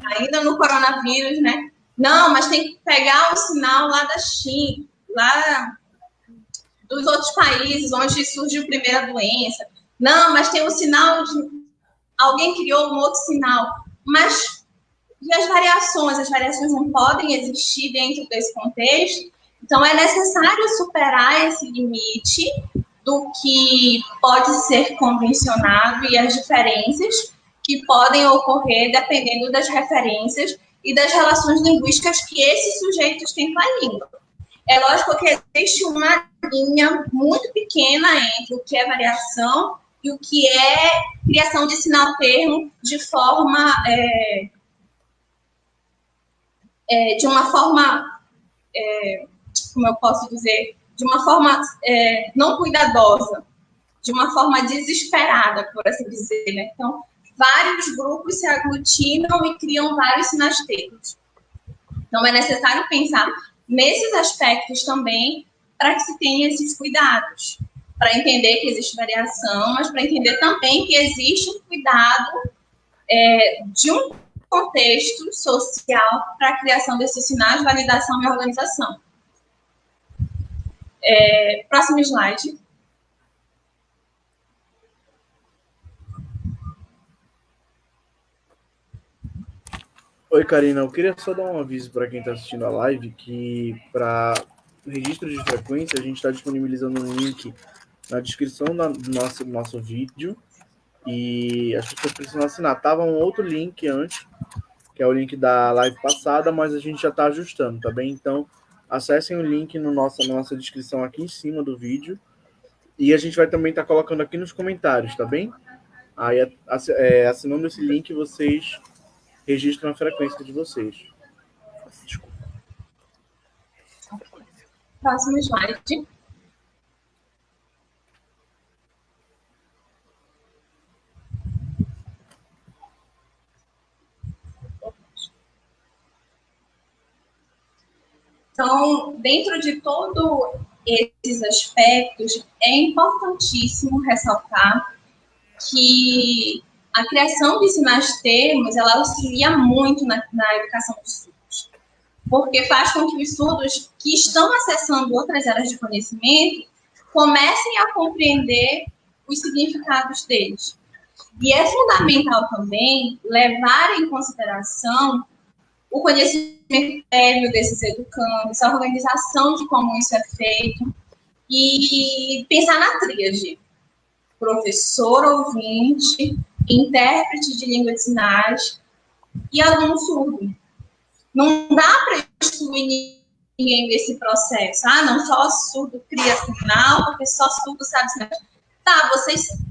Speaker 2: ainda no coronavírus, né? Não, mas tem que pegar o sinal lá da China, lá dos outros países onde surgiu a primeira doença. Não, mas tem o sinal de alguém criou um outro sinal. Mas e as variações não podem existir dentro desse contexto. Então, é necessário superar esse limite do que pode ser convencionado e as diferenças que podem ocorrer dependendo das referências e das relações linguísticas que esses sujeitos têm com a língua. É lógico que existe uma linha muito pequena entre o que é variação e o que é criação de sinal-termo de forma... de uma forma, como eu posso dizer, de uma forma não cuidadosa, de uma forma desesperada, por assim dizer, né? Então, vários grupos se aglutinam e criam vários sinasteiros. Então, é necessário pensar nesses aspectos também para que se tenha esses cuidados, para entender que existe variação, mas para entender também que existe um cuidado de um contexto social para a criação desses sinais, validação e organização. Próximo slide.
Speaker 1: Oi, Karina, eu queria só dar um aviso para quem está assistindo a live que para registro de frequência a gente está disponibilizando um link na descrição do nosso vídeo e as pessoas precisam assinar. Tava um outro link antes, que é o link da live passada, mas a gente já está ajustando, tá bem? Então, acessem o link na nossa descrição aqui em cima do vídeo e a gente vai também estar colocando aqui nos comentários, tá bem? Aí, assinando esse link, vocês registram a frequência de vocês. Desculpa.
Speaker 2: Próximo slide. Então, dentro de todos esses aspectos, é importantíssimo ressaltar que a criação de sinais-termos, ela auxilia muito na educação dos surdos, porque faz com que os surdos que estão acessando outras áreas de conhecimento comecem a compreender os significados deles. E é fundamental também levar em consideração o conhecimento prévio desses educandos, a organização de como isso é feito e pensar na tríade: professor ouvinte, intérprete de língua de sinais e aluno surdo. Não dá para excluir ninguém desse processo. Ah, não, só surdo cria sinal, porque só surdo sabe sinais. Tá,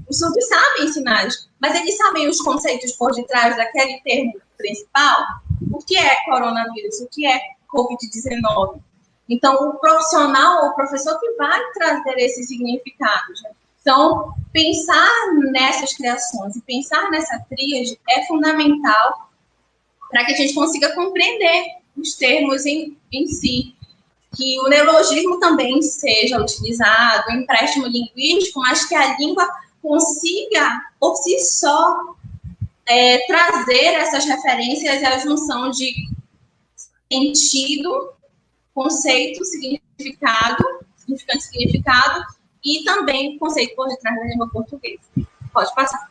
Speaker 2: os surdos sabem sinais, mas eles sabem os conceitos por detrás daquele termo principal? O que é coronavírus? O que é Covid-19? Então, o profissional ou o professor que vai trazer esses significados. Né? Então, pensar nessas criações e pensar nessa tríade é fundamental para que a gente consiga compreender os termos em si. Que o neologismo também seja utilizado, o empréstimo linguístico, mas que a língua consiga, por si só, trazer essas referências e a junção de sentido, conceito, significado, e também conceito por detrás da língua portuguesa. Pode passar.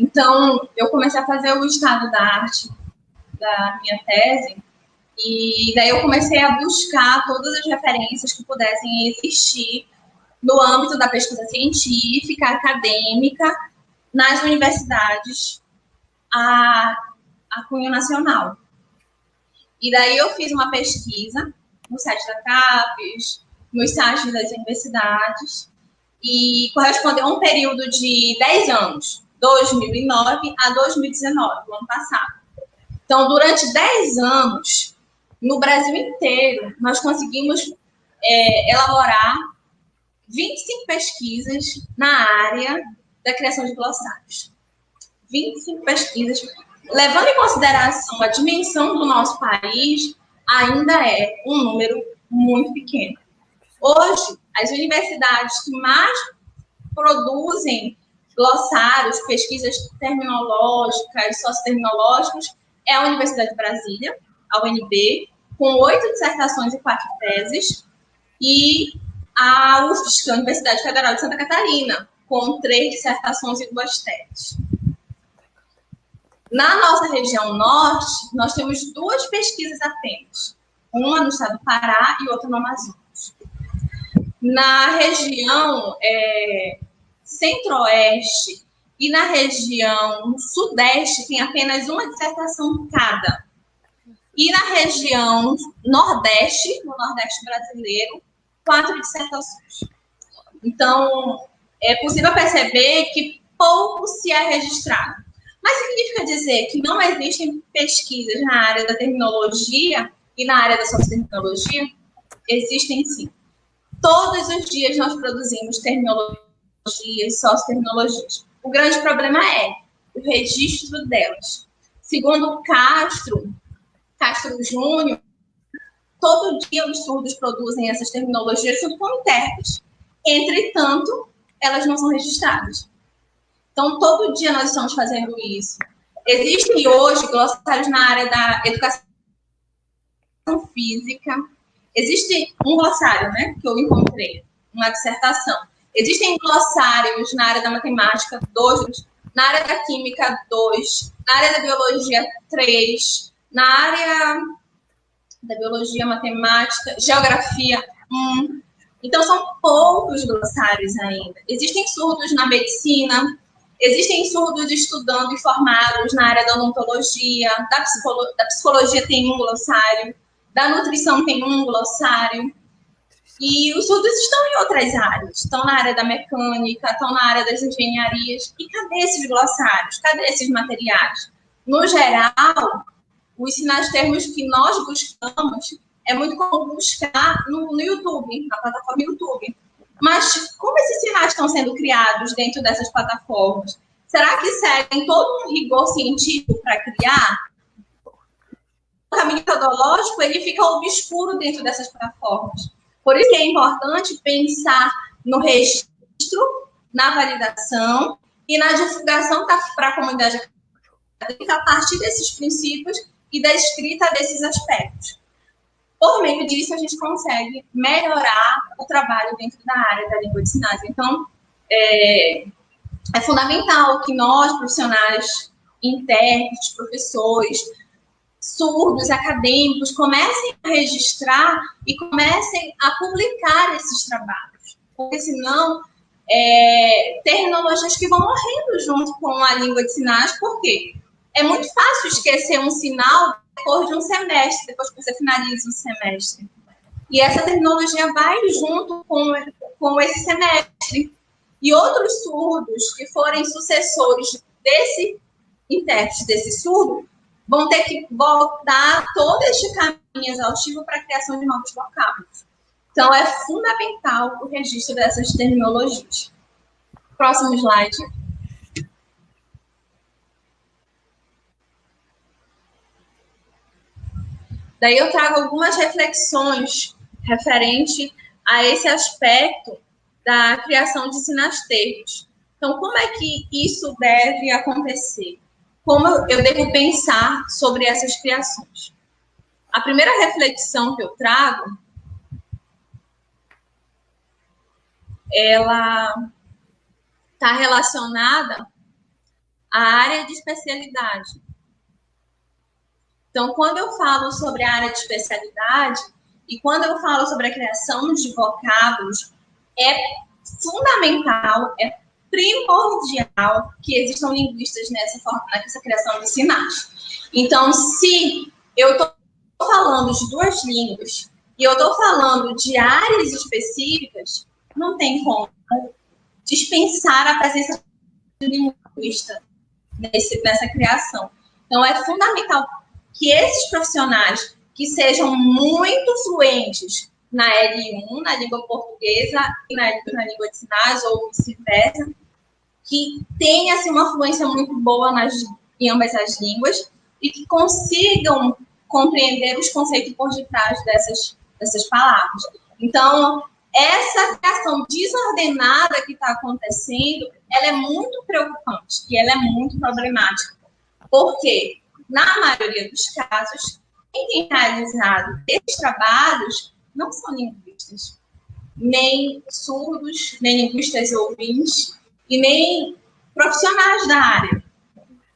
Speaker 2: Então, eu comecei a fazer o estado da arte da minha tese, e daí eu comecei a buscar todas as referências que pudessem existir no âmbito da pesquisa científica, acadêmica, nas universidades a cunho nacional. E daí eu fiz uma pesquisa no site da CAPES, nos sites das universidades, e correspondeu a um período de 10 anos, 2009 a 2019, do ano passado. Então, durante 10 anos, no Brasil inteiro, nós conseguimos elaborar 25 pesquisas na área da criação de glossários. 25 pesquisas, levando em consideração a dimensão do nosso país, ainda é um número muito pequeno. Hoje, as universidades que mais produzem glossários, pesquisas terminológicas, socioterminológicas, é a Universidade de Brasília, a UNB, com 8 dissertações e 4 teses, e a UFSC, a Universidade Federal de Santa Catarina, com 3 dissertações e 2 teses. Na nossa região norte, nós temos 2 pesquisas apenas, uma no estado do Pará e outra no Amazonas. Na região centro-oeste e na região sudeste tem apenas uma dissertação cada. E na região nordeste, no nordeste brasileiro, 4 dissertações. Então, é possível perceber que pouco se é registrado. Mas significa dizer que não existem pesquisas na área da terminologia e na área da socioterminologia? Existem sim. Todos os dias nós produzimos terminologias, socioterminologias. O grande problema é o registro delas. Segundo Castro Júnior, todo dia os surdos produzem essas terminologias junto com intérpretes. Entretanto, elas não são registradas. Então, todo dia nós estamos fazendo isso. Existem hoje glossários na área da educação física. Existe um glossário, né, que eu encontrei, uma dissertação. Existem glossários na área da matemática, 2, na área da química, 2, na área da biologia, 3, na área da biologia, matemática, geografia, 1. Então, são poucos glossários ainda. Existem surdos na medicina, existem surdos estudando e formados na área da odontologia, da psicologia tem um glossário, da nutrição tem um glossário, e os surdos estão em outras áreas, estão na área da mecânica, estão na área das engenharias, e cadê esses glossários? Cadê esses materiais? No geral, os sinais termos que nós buscamos é muito comum buscar no YouTube, na plataforma YouTube. Mas como esses sinais estão sendo criados dentro dessas plataformas? Será que seguem todo um rigor científico para criar? O caminho metodológico ele fica obscuro dentro dessas plataformas. Por isso que é importante pensar no registro, na validação e na divulgação para a comunidade acadêmica a partir desses princípios e da escrita desses aspectos. Por meio disso, a gente consegue melhorar o trabalho dentro da área da língua de sinais. Então, é fundamental que nós, profissionais, intérpretes, professores, surdos, acadêmicos, comecem a registrar e comecem a publicar esses trabalhos. Porque, senão, terminologias que vão morrendo junto com a língua de sinais. Por quê? É muito fácil esquecer um sinal depois de um semestre, depois que você finaliza um semestre. E essa terminologia vai junto com esse semestre. E outros surdos que forem sucessores desse intérprete, desse surdo, vão ter que voltar todo este caminho exaustivo para a criação de novos vocábulos. Então, é fundamental o registro dessas terminologias. Próximo slide. Daí eu trago algumas reflexões referente a esse aspecto da criação de sinastermos. Então, como é que isso deve acontecer? Como eu devo pensar sobre essas criações? A primeira reflexão que eu trago, ela está relacionada a área de especialidade. Então, quando eu falo sobre a área de especialidade e quando eu falo sobre a criação de vocábulos, é fundamental, é primordial que existam linguistas nessa criação de sinais. Então, se eu estou falando de duas línguas e eu estou falando de áreas específicas, não tem como dispensar a presença de linguista nessa criação. Então, é fundamental que esses profissionais que sejam muito fluentes na L1, na língua portuguesa, e na língua de sinais, ou vice-versa, que tenha assim, uma fluência muito boa em ambas as línguas e que consigam compreender os conceitos por detrás dessas palavras. Então, essa criação desordenada que está acontecendo, ela é muito preocupante e ela é muito problemática, porque, na maioria dos casos, quem tem realizado esses trabalhos não são linguistas, nem surdos, nem linguistas ouvintes, e nem profissionais da área.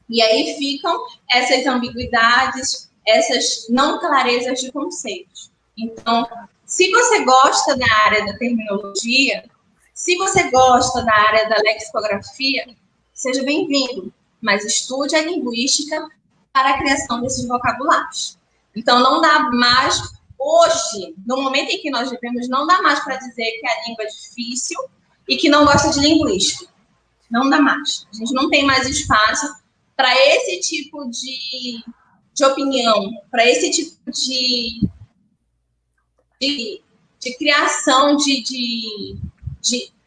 Speaker 2: E aí ficam essas ambiguidades, essas não clarezas de conceitos. Então, se você gosta da área da terminologia, se você gosta da área da lexicografia, seja bem-vindo, mas estude a linguística para a criação desses vocabulários. Então, não dá mais, hoje, no momento em que nós vivemos, não dá mais para dizer que a língua é difícil e que não gosta de linguística. Não dá mais. A gente não tem mais espaço para esse tipo de opinião, para esse tipo de criação de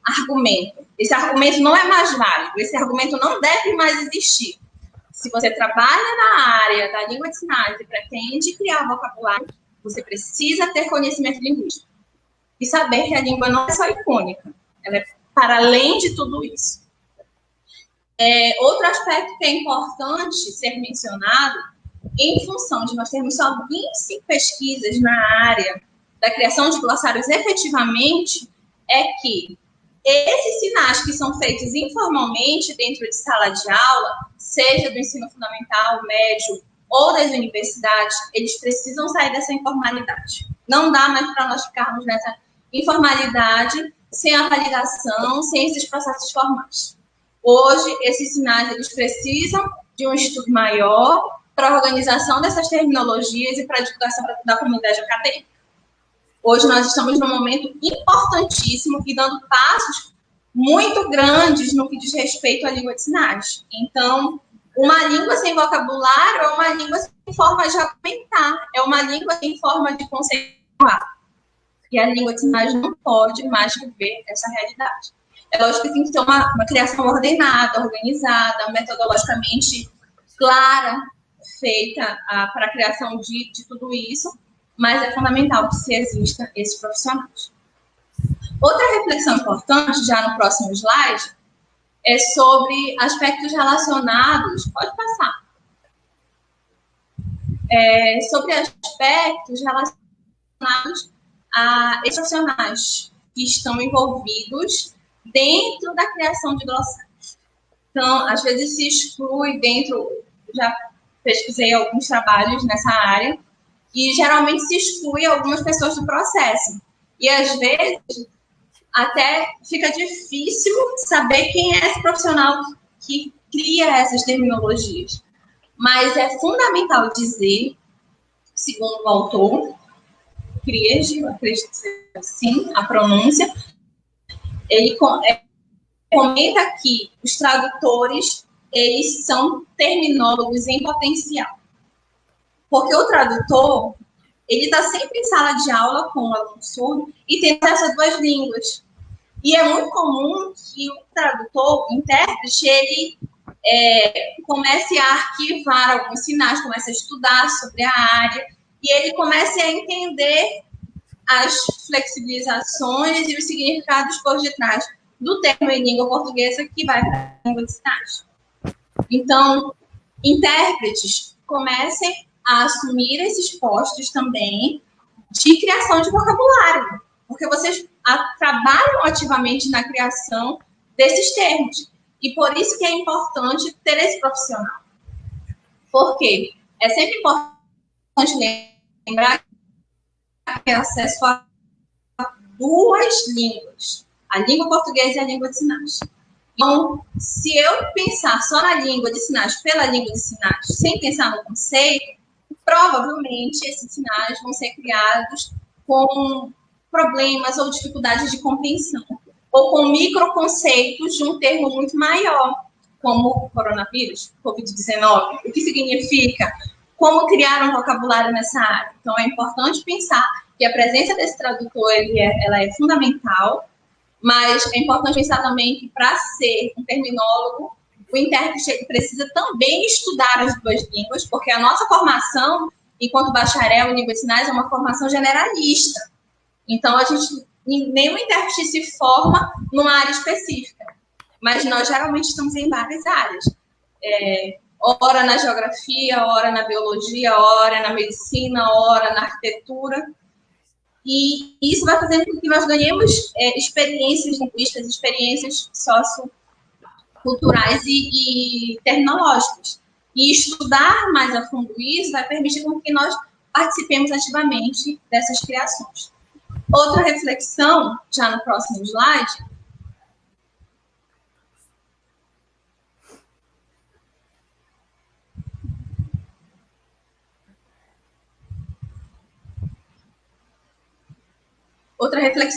Speaker 2: argumento. Esse argumento não é mais válido, esse argumento não deve mais existir. Se você trabalha na área da língua de sinais e pretende criar vocabulário, você precisa ter conhecimento linguístico e saber que a língua não é só icônica, ela é para além de tudo isso. Outro aspecto que é importante ser mencionado, em função de nós termos só 25 pesquisas na área da criação de glossários efetivamente, é que esses sinais que são feitos informalmente dentro de sala de aula, seja do ensino fundamental, médio ou das universidades, eles precisam sair dessa informalidade. Não dá mais para nós ficarmos nessa informalidade sem a validação, sem esses processos formais. Hoje, esses sinais eles precisam de um estudo maior para a organização dessas terminologias e para a divulgação da comunidade acadêmica. Hoje nós estamos num momento importantíssimo e dando passos muito grandes no que diz respeito à língua de sinais. Então, uma língua sem vocabulário é uma língua sem forma de argumentar, é uma língua sem forma de conceituar. E a língua de sinais não pode mais viver essa realidade. É lógico que tem que ter uma criação ordenada, organizada, metodologicamente clara, feita para a criação de tudo isso, mas é fundamental que se exista esses profissionais. Outra reflexão importante, já no próximo slide, é sobre aspectos relacionados... Pode passar. Sobre aspectos relacionados a esses profissionais que estão envolvidos dentro da criação de glossários. Então, às vezes se exclui dentro... Já pesquisei alguns trabalhos nessa área, e geralmente se exclui algumas pessoas do processo. E, às vezes, até fica difícil saber quem é esse profissional que cria essas terminologias. Mas é fundamental dizer, segundo o autor, Kriege, acredito que seja assim a pronúncia, ele comenta que os tradutores eles são terminólogos em potencial. Porque o tradutor, ele está sempre em sala de aula com o aluno surdo e tem acesso a duas línguas. E é muito comum que o tradutor, o intérprete, ele comece a arquivar alguns sinais, comece a estudar sobre a área e ele comece a entender as flexibilizações e os significados por detrás do termo em língua portuguesa que vai para a língua de sinais. Então, intérpretes comecem a assumir esses postos também de criação de vocabulário, porque vocês trabalham ativamente na criação desses termos. E por isso que é importante ter esse profissional. Por quê? É sempre importante lembrar que tem acesso a duas línguas, a língua portuguesa e a língua de sinais. Então, se eu pensar só na língua de sinais pela língua de sinais, sem pensar no conceito, provavelmente esses sinais vão ser criados com problemas ou dificuldades de compreensão, ou com microconceitos de um termo muito maior, como coronavírus, Covid-19. O que significa? Como criar um vocabulário nessa área? Então, é importante pensar que a presença desse tradutor ela é fundamental, mas é importante pensar também que, para ser um terminólogo, o intérprete precisa também estudar as duas línguas, porque a nossa formação, enquanto bacharel em língua de sinais, é uma formação generalista. Então, nenhum intérprete se forma numa área específica, mas nós geralmente estamos em várias áreas. Ora na geografia, ora na biologia, ora na medicina, ora na arquitetura. E isso vai fazendo com que nós ganhemos experiências linguísticas, experiências socioculturais e terminológicas. E estudar mais a fundo isso vai permitir com que nós participemos ativamente dessas criações. Outra reflexão, já no próximo slide,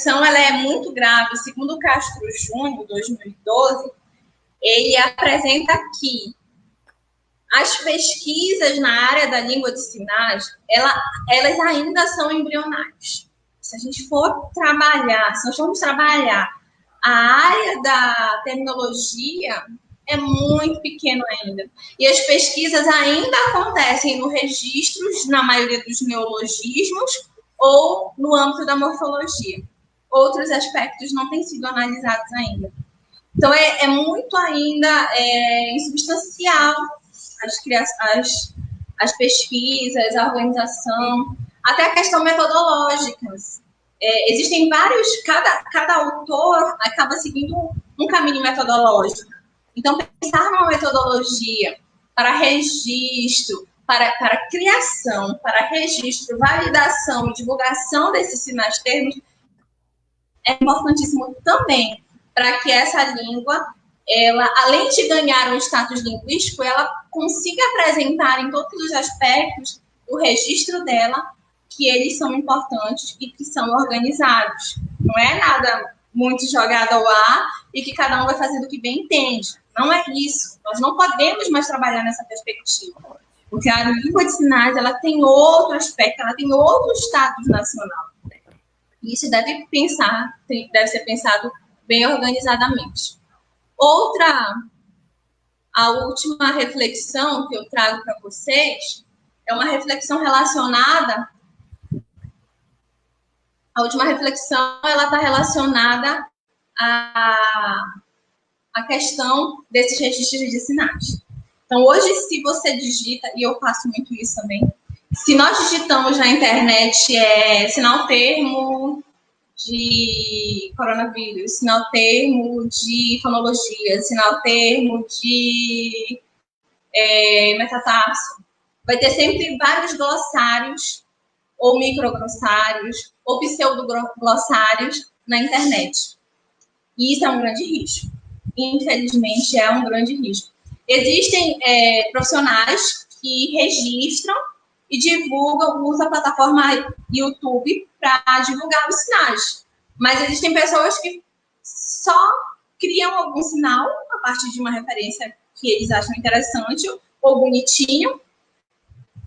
Speaker 2: ela é muito grave. Segundo o Castro Júnior, 2012, ele apresenta que as pesquisas na área da língua de sinais, elas ainda são embrionárias. Se a gente for trabalhar, se nós formos trabalhar a área da terminologia, é muito pequeno ainda. E as pesquisas ainda acontecem no registro, na maioria dos neologismos, ou no âmbito da morfologia. Outros aspectos não têm sido analisados ainda. Então, é muito ainda insubstancial as pesquisas, a organização, até a questão metodológica. Existem vários, cada autor acaba seguindo um caminho metodológico. Então, pensar numa metodologia para registro, para criação, para registro, validação e divulgação desses sinais termos é importantíssimo também, para que essa língua, ela, além de ganhar um status linguístico, ela consiga apresentar em todos os aspectos o registro dela, que eles são importantes e que são organizados. Não é nada muito jogado ao ar e que cada um vai fazer do que bem entende. Não é isso. Nós não podemos mais trabalhar nessa perspectiva. Porque a língua de sinais, ela tem outro aspecto, ela tem outro status nacional. E isso deve ser pensado bem organizadamente. A última reflexão que eu trago para vocês é uma reflexão relacionada. A última reflexão, ela está relacionada à questão desses registros de sinais. Então, hoje, se você digita, e eu faço muito isso também, se nós digitamos na internet sinal termo de coronavírus, sinal termo de fonologia, sinal termo de metatarso, vai ter sempre vários glossários, ou microglossários, ou pseudoglossários na internet. E isso é um grande risco. Infelizmente, é um grande risco. Existem profissionais que registram e divulgam, usam a plataforma YouTube para divulgar os sinais. Mas existem pessoas que só criam algum sinal a partir de uma referência que eles acham interessante ou bonitinho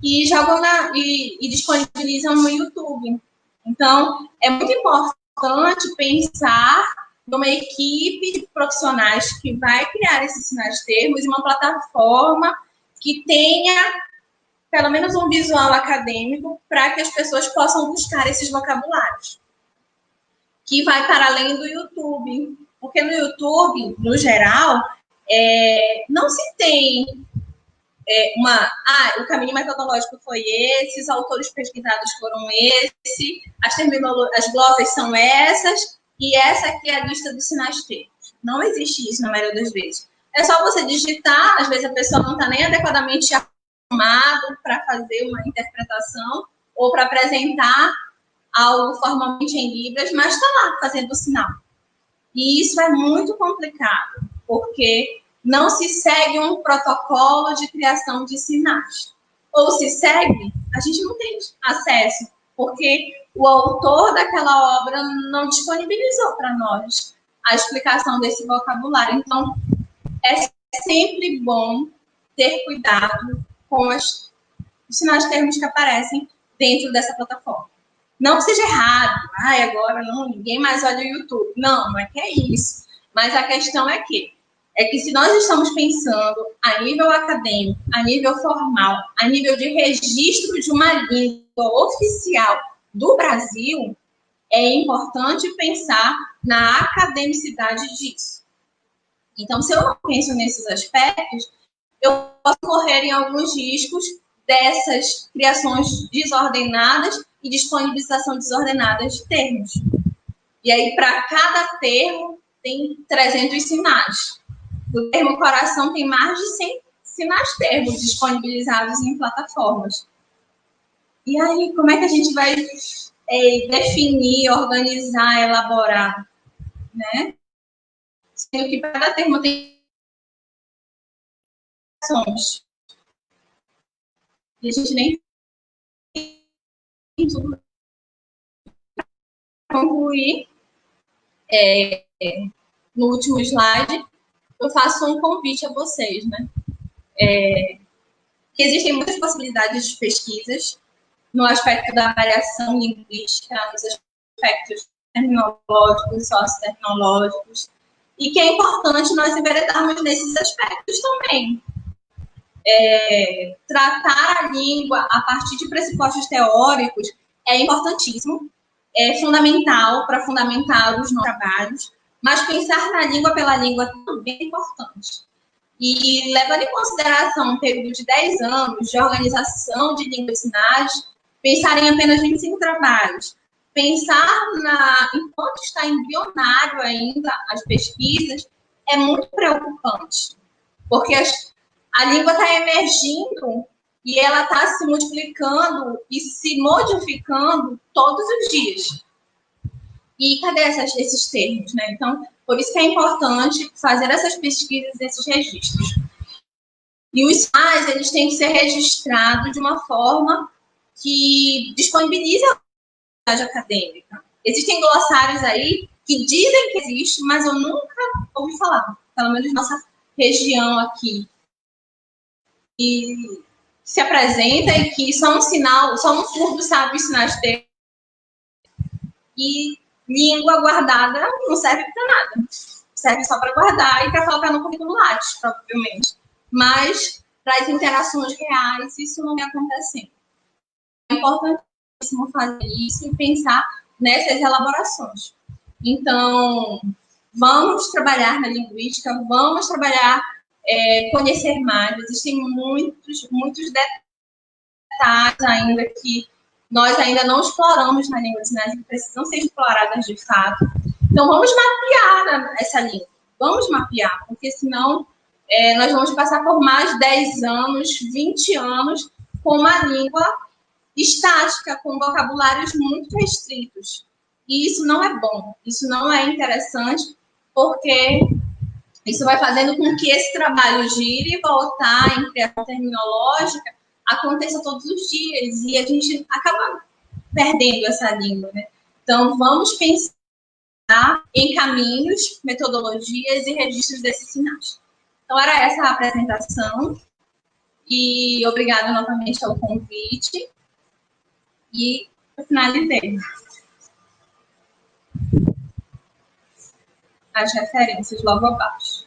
Speaker 2: e jogam e disponibilizam no YouTube. Então, é muito importante pensar numa equipe de profissionais que vai criar esses sinais termos e uma plataforma que tenha pelo menos um visual acadêmico para que as pessoas possam buscar esses vocabulários, que vai para além do YouTube. Porque no YouTube, no geral, não se tem o caminho metodológico foi esse, os autores pesquisados foram esse, as glossas são essas, e essa aqui é a lista dos sinais termos. Não existe isso na maioria das vezes. É só você digitar, às vezes a pessoa não está nem adequadamente arrumado para fazer uma interpretação ou para apresentar algo formalmente em Libras, mas está lá fazendo o sinal. E isso é muito complicado, porque não se segue um protocolo de criação de sinais. Ou se segue, a gente não tem acesso, porque o autor daquela obra não disponibilizou para nós a explicação desse vocabulário. Então, é sempre bom ter cuidado com os sinais termos que aparecem dentro dessa plataforma. Não que seja errado, agora não, ninguém mais olha o YouTube. Não, não é que é isso. Mas a questão é que se nós estamos pensando a nível acadêmico, a nível formal, a nível de registro de uma língua oficial do Brasil, é importante pensar na academicidade disso. Então, se eu não penso nesses aspectos, eu posso correr em alguns riscos dessas criações desordenadas e disponibilização desordenada de termos. E aí, para cada termo, tem 300 sinais. O termo coração tem mais de 100 sinais termos disponibilizados em plataformas. E aí, como é que a gente vai definir, organizar, elaborar? Né? Sendo que cada termo tem ações. E a gente nem tem tudo para concluir. No último slide, eu faço um convite a vocês, né? Que existem muitas possibilidades de pesquisas no aspecto da variação linguística, nos aspectos terminológicos, sociotecnológicos, e que é importante nós enveredarmos nesses aspectos também. Tratar a língua a partir de pressupostos teóricos é importantíssimo, é fundamental para fundamentar os nossos trabalhos, mas pensar na língua pela língua também é importante. E levando em consideração um período de 10 anos de organização de línguas e sinais, pensar em apenas 25 trabalhos, pensar enquanto está embrionário ainda as pesquisas, é muito preocupante, porque a língua está emergindo e ela está se multiplicando e se modificando todos os dias. E cadê esses termos, né? Então, por isso que é importante fazer essas pesquisas, esses registros. E os sinais, eles têm que ser registrados de uma forma que disponibilize a comunidade acadêmica. Existem glossários aí que dizem que existe, mas eu nunca ouvi falar, pelo menos na nossa região aqui. E se apresenta e que só um sinal, só um surdo sabe os sinais termos. E língua guardada não serve para nada. Serve só para guardar e para colocar no currículo Lattes, provavelmente. Mas, para as interações reais, isso não vem acontecendo. É importantíssimo fazer isso e pensar nessas elaborações. Então, vamos trabalhar na linguística, vamos trabalhar, conhecer mais. Existem muitos detalhes ainda que nós ainda não exploramos na língua de sinais e precisam ser exploradas de fato. Então, vamos mapear essa língua. Vamos mapear, porque senão nós vamos passar por mais 10 anos, 20 anos com uma língua estática, com vocabulários muito restritos. E isso não é bom, isso não é interessante, porque isso vai fazendo com que esse trabalho gire e voltar em criação terminológica aconteça todos os dias, e a gente acaba perdendo essa língua, né? Então, vamos pensar em caminhos, metodologias e registros desses sinais. Então, era essa a apresentação, e obrigada novamente ao convite, e eu finalizei. As referências logo abaixo.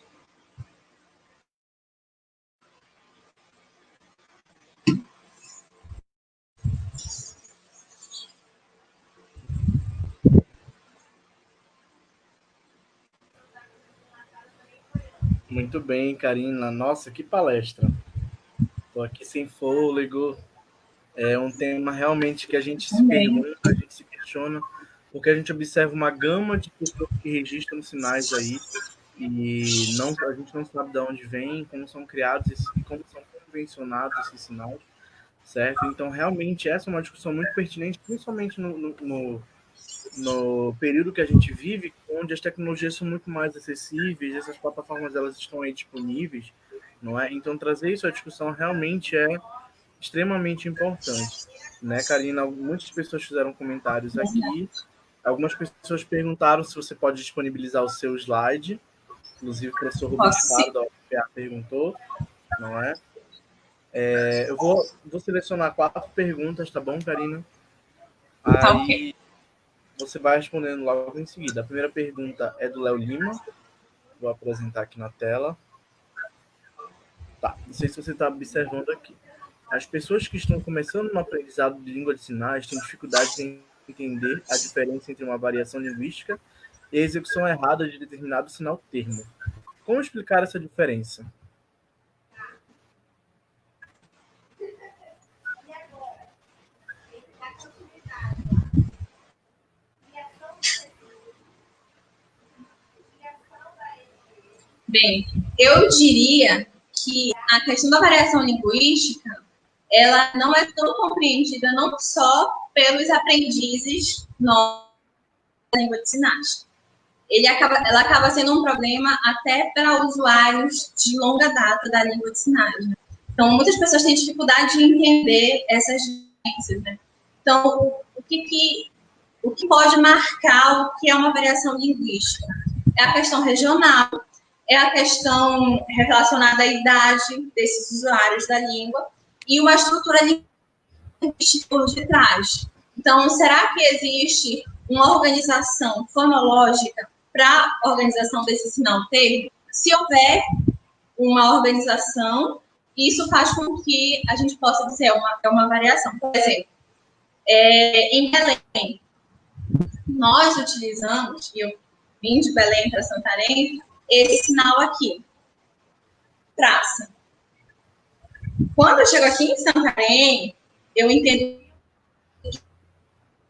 Speaker 1: Muito bem, Karina. Nossa, que palestra. Estou aqui sem fôlego. É um tema realmente que a gente se pergunta, a gente se questiona, porque a gente observa uma gama de pessoas que registram sinais aí, e a gente não sabe de onde vem, como são criados e como são convencionados esses sinais, certo? Então, realmente, essa é uma discussão muito pertinente, principalmente no período que a gente vive, onde as tecnologias são muito mais acessíveis, essas plataformas elas estão aí disponíveis, não é? Então, trazer isso à discussão realmente é extremamente importante, né, Karina? Muitas pessoas fizeram comentários aqui, algumas pessoas perguntaram se você pode disponibilizar o seu slide, inclusive o professor Rubens Faro da UFPA perguntou, não é? Eu vou selecionar 4 perguntas, tá bom, Karina? Aí você vai respondendo logo em seguida. A primeira pergunta é do Léo Lima. Vou apresentar aqui na tela. Tá, não sei se você está observando aqui. As pessoas que estão começando no aprendizado de língua de sinais têm dificuldade em entender a diferença entre uma variação linguística e a execução errada de determinado sinal-termo. Como explicar essa diferença?
Speaker 2: Bem, eu diria que a questão da variação linguística, ela não é tão compreendida não só pelos aprendizes da língua de sinais. Ela acaba sendo um problema até para usuários de longa data da língua de sinais. Né? Então, muitas pessoas têm dificuldade de entender essas diferenças. Né? Então, o que pode marcar o que é uma variação linguística? É a questão regional, é a questão relacionada à idade desses usuários da língua e uma estrutura linguística por detrás. Então, será que existe uma organização fonológica para a organização desse sinal-termo? Se houver uma organização, isso faz com que a gente possa dizer uma variação. Por exemplo, em Belém, nós utilizamos, e eu vim de Belém para Santarém, esse sinal aqui, praça. Quando eu chego aqui em Santarém, eu entendo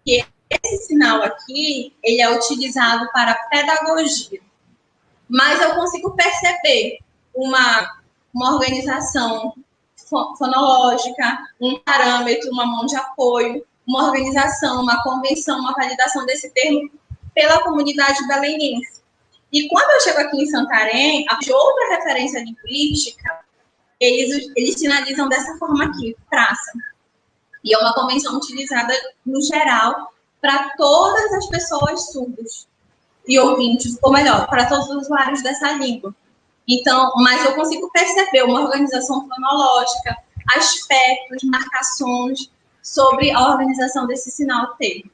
Speaker 2: que esse sinal aqui, ele é utilizado para pedagogia. Mas eu consigo perceber uma organização fonológica, um parâmetro, uma mão de apoio, uma organização, uma convenção, uma validação desse termo pela comunidade belenense. E quando eu chego aqui em Santarém, a outra referência linguística, eles sinalizam dessa forma aqui, praça. E é uma convenção utilizada, no geral, para todas as pessoas surdas e ouvintes, ou melhor, para todos os usuários dessa língua. Então, mas eu consigo perceber uma organização fonológica, aspectos, marcações sobre a organização desse sinal-termo.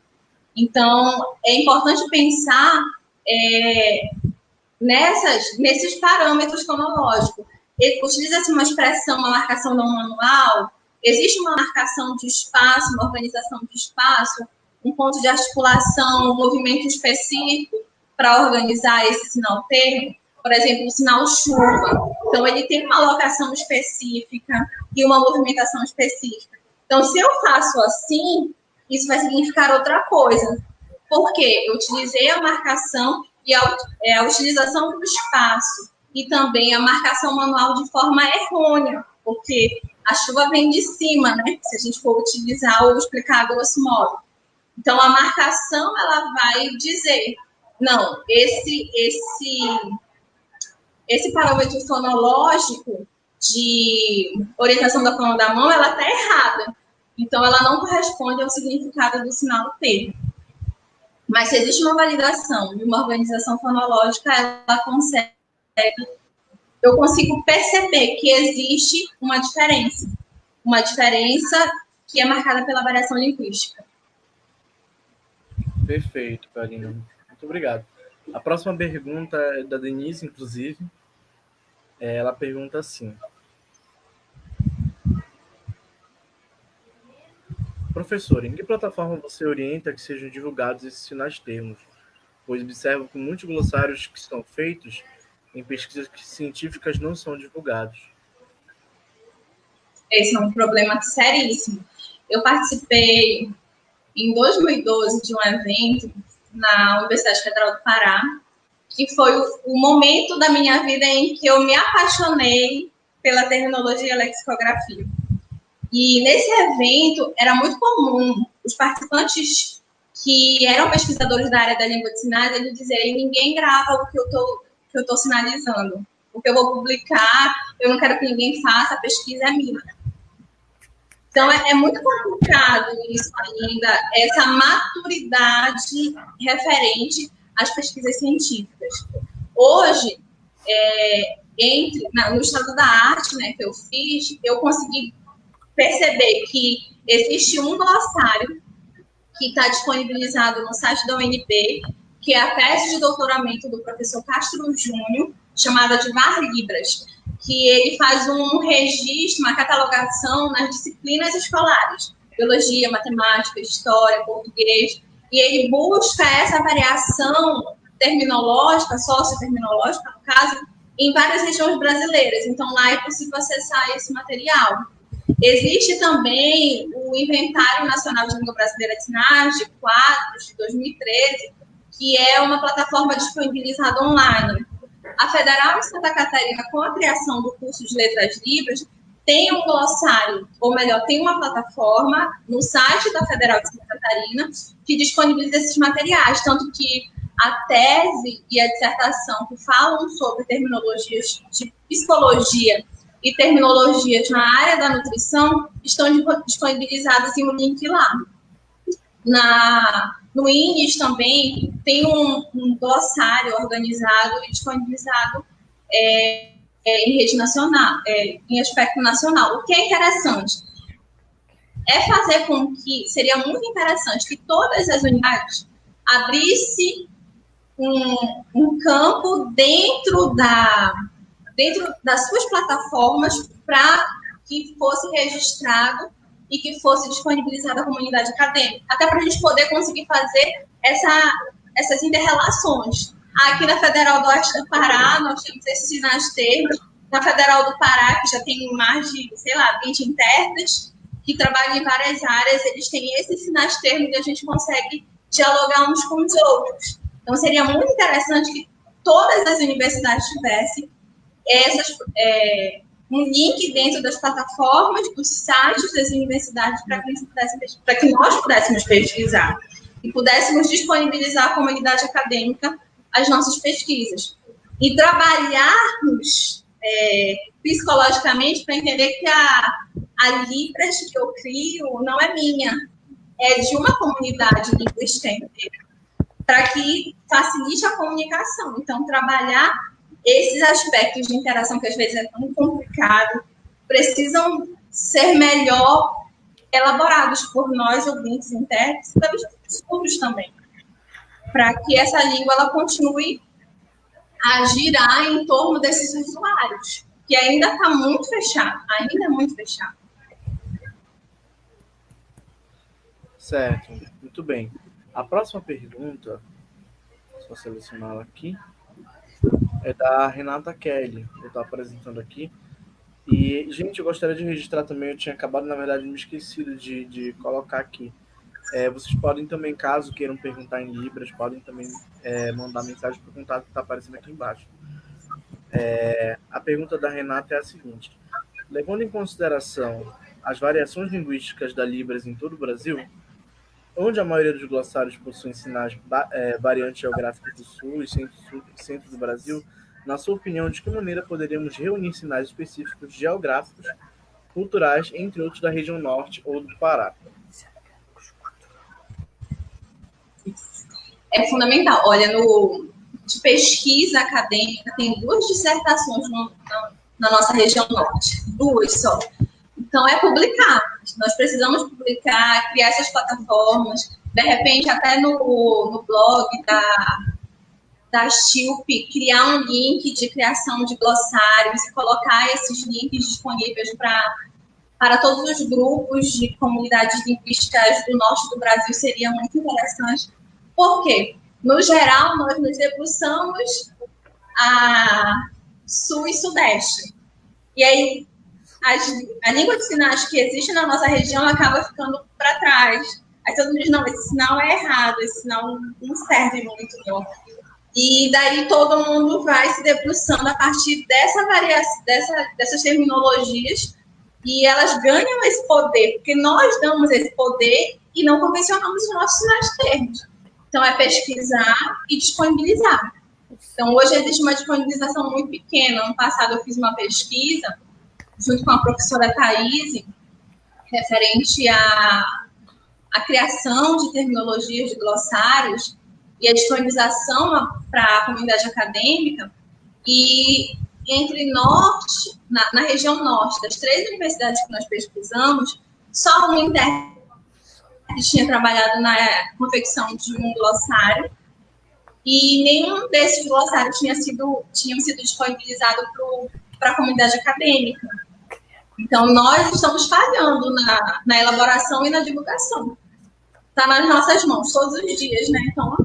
Speaker 2: Então, é importante pensar nesses parâmetros fonológicos. Utiliza-se uma expressão, uma marcação não manual, existe uma marcação de espaço, uma organização de espaço, um ponto de articulação, um movimento específico para organizar esse sinal-termo. Por exemplo, o sinal chuva. Então, ele tem uma alocação específica e uma movimentação específica. Então, se eu faço assim, isso vai significar outra coisa. Por quê? Eu utilizei a marcação e a utilização do espaço e também a marcação manual de forma errônea, porque a chuva vem de cima, né? Se a gente for utilizar ou explicar grosso modo. Então, a marcação, ela vai dizer, não, esse parâmetro fonológico de orientação da palma da mão, ela está errada. Então, ela não corresponde ao significado do sinal-termo. Mas se existe uma validação e uma organização fonológica, eu consigo perceber que existe uma diferença que é marcada pela variação linguística.
Speaker 1: Perfeito, Karina. Muito obrigado. A próxima pergunta é da Denise, inclusive. Ela pergunta assim: professor, em que plataforma você orienta que sejam divulgados esses sinais-termos? Pois observo que muitos glossários que são feitos em pesquisas científicas não são divulgados.
Speaker 2: Esse é um problema seríssimo. Eu participei em 2012 de um evento na Universidade Federal do Pará, que foi o momento da minha vida em que eu me apaixonei pela terminologia e lexicografia. E nesse evento era muito comum os participantes que eram pesquisadores da área da língua de sinais, eles dizerem: ninguém grava o que eu estou sinalizando, o que eu vou publicar, eu não quero que ninguém faça, a pesquisa é minha. Então, é muito complicado isso ainda, essa maturidade referente às pesquisas científicas. Hoje, no Estado da Arte, né, que eu fiz, eu consegui perceber que existe um glossário que está disponibilizado no site da UNB, que é a tese de doutoramento do professor Castro Júnior, chamada de VAR Libras, que ele faz um registro, uma catalogação nas disciplinas escolares, biologia, matemática, história, português, e ele busca essa variação terminológica, socioterminológica, no caso, em várias regiões brasileiras. Então, lá é possível acessar esse material. Existe também o Inventário Nacional de Língua Brasileira de Sinais, de quadros, de 2013, que é uma plataforma disponibilizada online. A Federal de Santa Catarina, com a criação do curso de Letras Libras, tem um glossário, ou melhor, tem uma plataforma no site da Federal de Santa Catarina que disponibiliza esses materiais, tanto que a tese e a dissertação que falam sobre terminologias de psicologia e terminologias na área da nutrição estão disponibilizadas em um link lá. No INES também tem um glossário organizado e disponibilizado em rede nacional, em aspecto nacional. O que é interessante é fazer com que, seria muito interessante que todas as unidades abrissem um campo dentro das suas plataformas para que fosse registrado e que fosse disponibilizado à comunidade acadêmica, até para a gente poder conseguir fazer essas inter-relações. Aqui na Federal do Oeste do Pará, nós temos esses sinais termos. Na Federal do Pará, que já tem mais de, 20 intérpretes que trabalham em várias áreas, eles têm esses sinais termos e a gente consegue dialogar uns com os outros. Então, seria muito interessante que todas as universidades tivessem um link dentro das plataformas, dos sites das universidades, para que nós pudéssemos pesquisar e pudéssemos disponibilizar à comunidade acadêmica as nossas pesquisas. E trabalharmos psicologicamente para entender que a Libras que eu crio não é minha, é de uma comunidade linguística inteira, para que facilite a comunicação. Então, trabalhar esses aspectos de interação, que às vezes é tão complicado, precisam ser melhor elaborados por nós, ouvintes intérpretes, e pelos estudos também, para que essa língua ela continue a girar em torno desses usuários, que ainda está muito fechado, ainda é muito fechado.
Speaker 1: Certo, muito bem. A próxima pergunta, só selecioná-la aqui, é da Renata Kelly, eu estou apresentando aqui. E, gente, eu gostaria de registrar também, eu tinha acabado, na verdade, me esquecido de colocar aqui. Vocês podem também, caso queiram perguntar em Libras, podem também mandar mensagem para o contato que está aparecendo aqui embaixo. A pergunta da Renata é a seguinte: levando em consideração as variações linguísticas da Libras em todo o Brasil, onde a maioria dos glossários possuem sinais variantes geográficas do Sul e centro do Brasil, na sua opinião, de que maneira poderíamos reunir sinais específicos geográficos, culturais, entre outros da região norte ou do Pará?
Speaker 2: É fundamental. Olha, de pesquisa acadêmica, tem 2 dissertações na nossa região norte. 2 só. Então, é publicar. Nós precisamos publicar, criar essas plataformas. De repente, até no blog da STILP, criar um link de criação de glossários e colocar esses links disponíveis para todos os grupos de comunidades linguísticas do norte do Brasil seria muito interessante. Por quê? No geral, nós nos debruçamos a sul e sudeste. E aí, a língua de sinais que existe na nossa região acaba ficando para trás. Aí todo mundo diz: não, esse sinal é errado, esse sinal não serve muito, não. E daí todo mundo vai se debruçando a partir dessa variação, dessas terminologias, e elas ganham esse poder, porque nós damos esse poder e não convencionamos os nossos sinais termos. Então, é pesquisar e disponibilizar. Então, hoje existe uma disponibilização muito pequena. Ano passado, eu fiz uma pesquisa, junto com a professora Thaís, referente à criação de terminologias, de glossários, e a disponibilização para a comunidade acadêmica. E entre norte, na região norte, das 3 universidades que nós pesquisamos, só uma internet tinha trabalhado na confecção de um glossário, e nenhum desses glossários tinham sido disponibilizados para a comunidade acadêmica. Então, nós estamos falhando na elaboração e na divulgação. Está nas nossas mãos todos os dias, né? Então,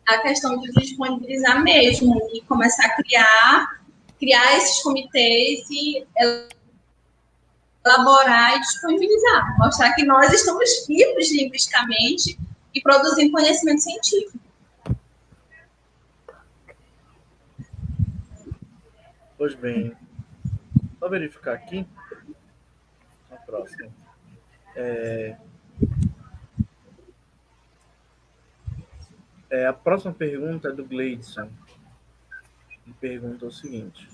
Speaker 2: a questão de disponibilizar mesmo e começar a criar esses comitês e elaborar e disponibilizar. Mostrar que nós estamos vivos linguisticamente e produzindo conhecimento científico.
Speaker 1: Pois bem, só verificar aqui. A próxima. A próxima pergunta é do Gleidson. Ele pergunta o seguinte: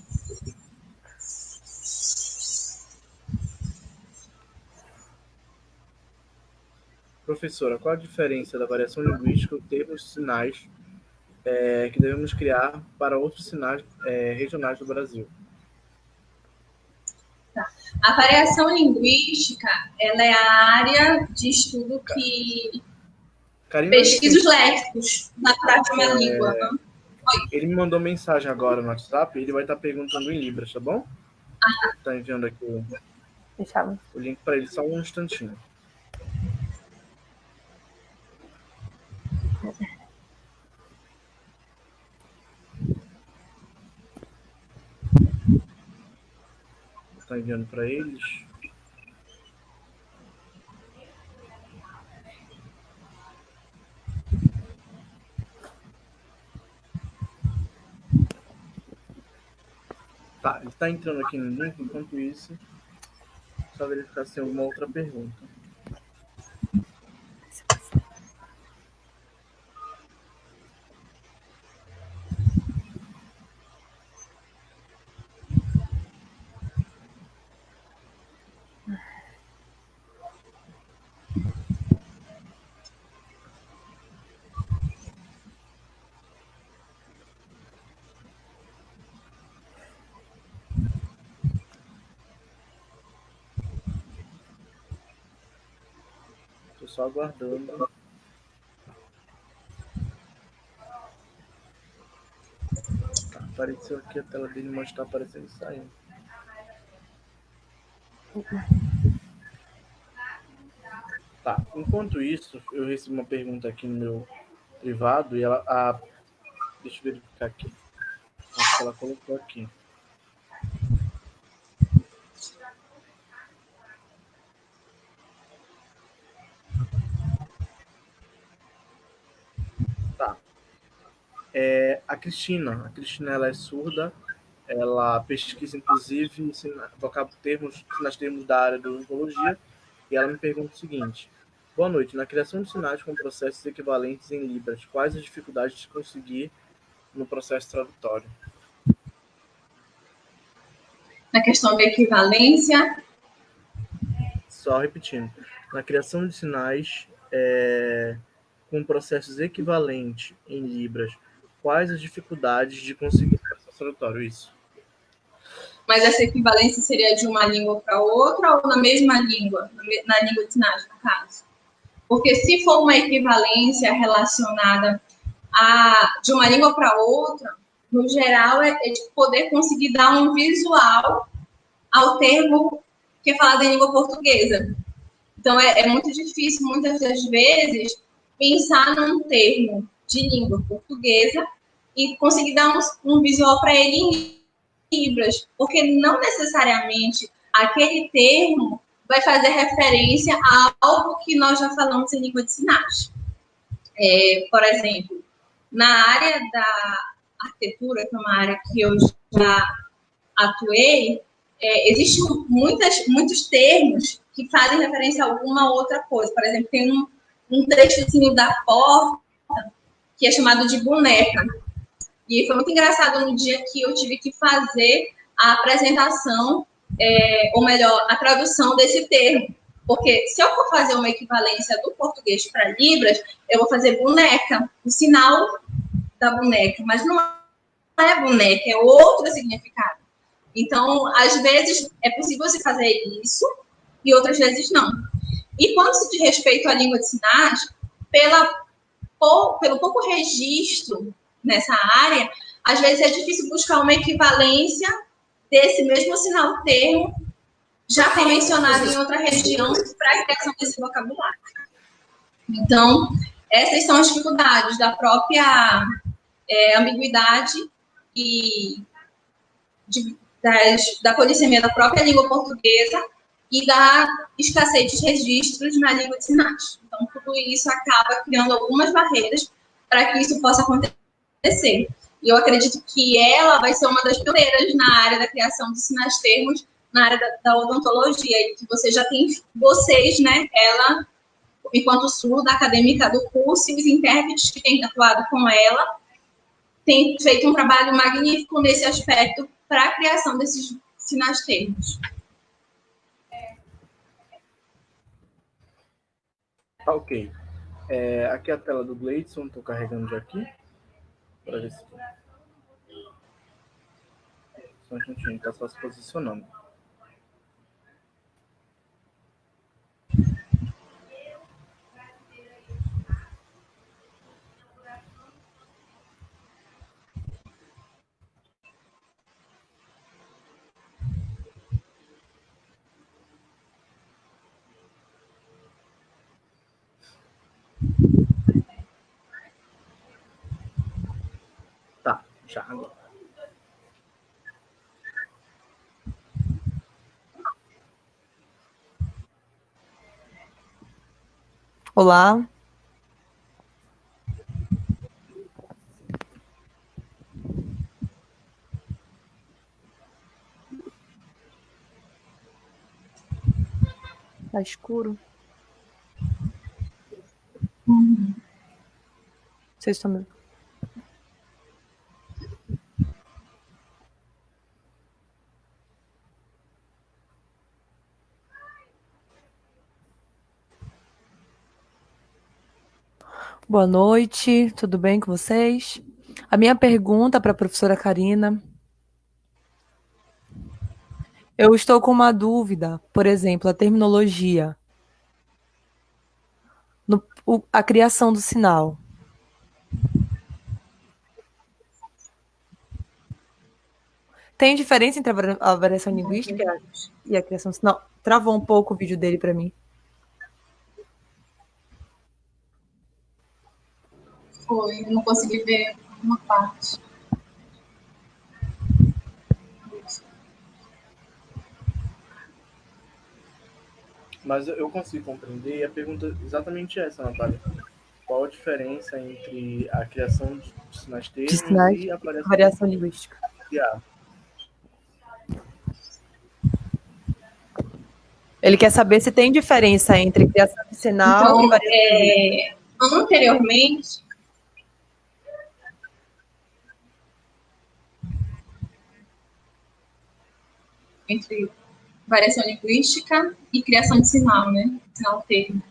Speaker 1: professora, qual a diferença da variação linguística e termos sinais que devemos criar para outros sinais regionais do Brasil?
Speaker 2: A variação linguística, ela é a área de estudo que pesquisa os léxicos naturais de uma língua.
Speaker 1: Ele me mandou mensagem agora no WhatsApp, ele vai estar perguntando em Libras, tá bom? Está enviando aqui o link para ele, só um instantinho. Está enviando para eles. Tá, ele está entrando aqui no link, enquanto isso, só verificar se tem alguma outra pergunta. Estou só aguardando. Tá, apareceu aqui a tela dele, mas está aparecendo saindo. Tá, enquanto isso, eu recebi uma pergunta aqui no meu privado e ela... deixa eu verificar aqui. Acho que ela colocou aqui. Tá. A Cristina ela é surda, ela pesquisa inclusive termos da área da odontologia, e ela me pergunta o seguinte: boa noite, na criação de sinais com processos equivalentes em Libras, quais as dificuldades de conseguir no processo tradutório?
Speaker 2: Na questão da equivalência?
Speaker 1: Só repetindo, na criação de sinais com processos equivalentes em Libras, quais as dificuldades de conseguir o processo tradutório? Isso.
Speaker 2: Mas essa equivalência seria de uma língua para outra ou na mesma língua, na língua de sinais, no caso? Porque se for uma equivalência relacionada de uma língua para outra, no geral, é de poder conseguir dar um visual ao termo que é falado em língua portuguesa. Então, é muito difícil, muitas das vezes, pensar num termo de língua portuguesa e conseguir dar um visual para ele em Libras, porque não necessariamente aquele termo vai fazer referência a algo que nós já falamos em língua de sinais. Por exemplo, na área arquitetura, que é uma área que eu já atuei, existem muitos termos que fazem referência a alguma outra coisa. Por exemplo, tem um trechozinho da porta que é chamado de boneca. E foi muito engraçado no dia que eu tive que fazer a apresentação, ou melhor, a tradução desse termo. Porque se eu for fazer uma equivalência do português para Libras, eu vou fazer boneca, o sinal da boneca, mas não é boneca, é outro significado. Então, às vezes, é possível se fazer isso e outras vezes não. E quando se diz respeito à língua de sinais, pelo pouco registro nessa área, às vezes é difícil buscar uma equivalência desse mesmo sinal termo já convencionado em outra região para a criação desse vocabulário. Então, essas são as dificuldades da própria ambiguidade e da polissemia da própria língua portuguesa e da escassez de registros na língua de sinais. Então, tudo isso acaba criando algumas barreiras para que isso possa acontecer. E eu acredito que ela vai ser uma das pioneiras na área da criação de sinais termos, na área da odontologia, e que você já tem, né, ela, enquanto surda acadêmica do curso, e os intérpretes que têm atuado com ela, têm feito um trabalho magnífico nesse aspecto para a criação desses sinais termos.
Speaker 1: Ok. Aqui é a tela do Gleidson, estou carregando já aqui. Para ver se... Só um instantinho, está só se posicionando. Tá, já agora.
Speaker 4: Olá. Tá escuro? Vocês estão me... Boa noite, tudo bem com vocês? A minha pergunta para a professora Karina. Eu estou com uma dúvida, por exemplo, a terminologia, a criação do sinal. Tem diferença entre a variação linguística e a criação do sinal? Travou um pouco o vídeo dele para mim.
Speaker 2: Foi, eu não consegui ver uma parte.
Speaker 1: Mas eu consigo compreender, e a pergunta é exatamente essa, Natália. Qual a diferença entre a criação de sinais termos e a
Speaker 4: variação linguística? Ele quer saber se tem diferença entre criação de sinal e variação linguística.
Speaker 2: Anteriormente, entre variação linguística e criação de sinal, né? Sinal termo.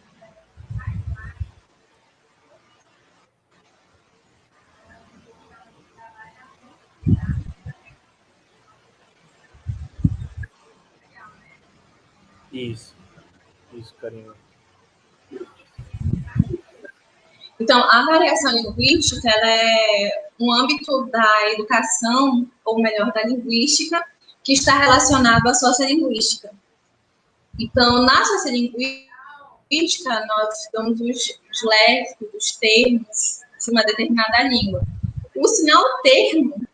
Speaker 1: Isso, Karina.
Speaker 2: Então, a variação linguística ela é um âmbito da educação, ou melhor, da linguística, que está relacionado à sociolinguística. Então, na sociolinguística, nós estudamos os léxicos, os termos de uma determinada língua. O sinal termo,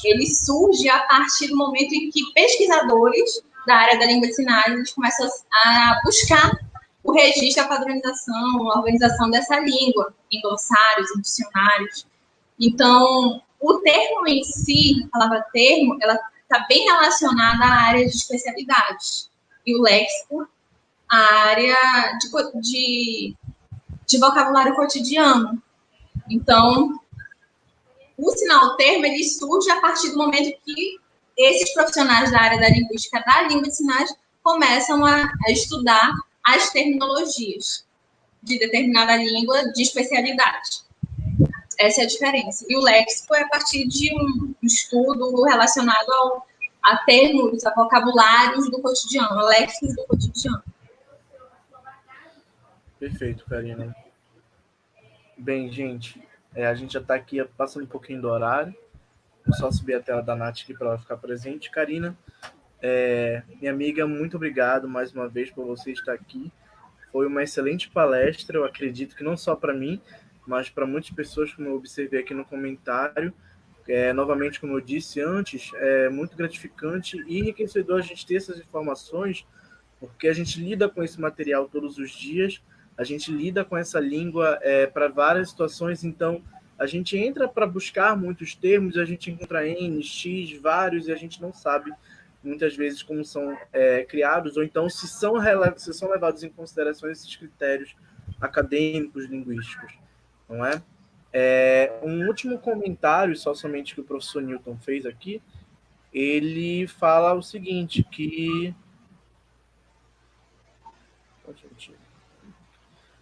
Speaker 2: ele surge a partir do momento em que pesquisadores da área da língua de sinais eles começam a buscar o registro, a padronização, a organização dessa língua, em glossários, em dicionários. Então, O termo em si, a palavra termo, ela está bem relacionada à área de especialidades. E o léxico, a área de vocabulário cotidiano. Então, o sinal termo, ele surge a partir do momento que esses profissionais da área da linguística, da língua de sinais, começam a estudar as terminologias de determinada língua de especialidade. Essa é a diferença. E o léxico é a partir de um estudo relacionado a termos, a vocabulários do cotidiano, léxicos do cotidiano.
Speaker 1: Perfeito, Karina. Bem, gente, a gente já está aqui passando um pouquinho do horário. Vou só subir a tela da Nath aqui para ela ficar presente. Karina, minha amiga, muito obrigado mais uma vez por você estar aqui. Foi uma excelente palestra, eu acredito que não só para mim, mas para muitas pessoas, como eu observei aqui no comentário. Novamente, como eu disse antes, é muito gratificante e enriquecedor a gente ter essas informações, porque a gente lida com esse material todos os dias, a gente lida com essa língua para várias situações, então a gente entra para buscar muitos termos, a gente encontra N, X, vários, e a gente não sabe muitas vezes como são criados, ou então se são levados em consideração esses critérios acadêmicos, linguísticos, não é? Um último comentário, somente que o professor Newton fez aqui, ele fala o seguinte, que...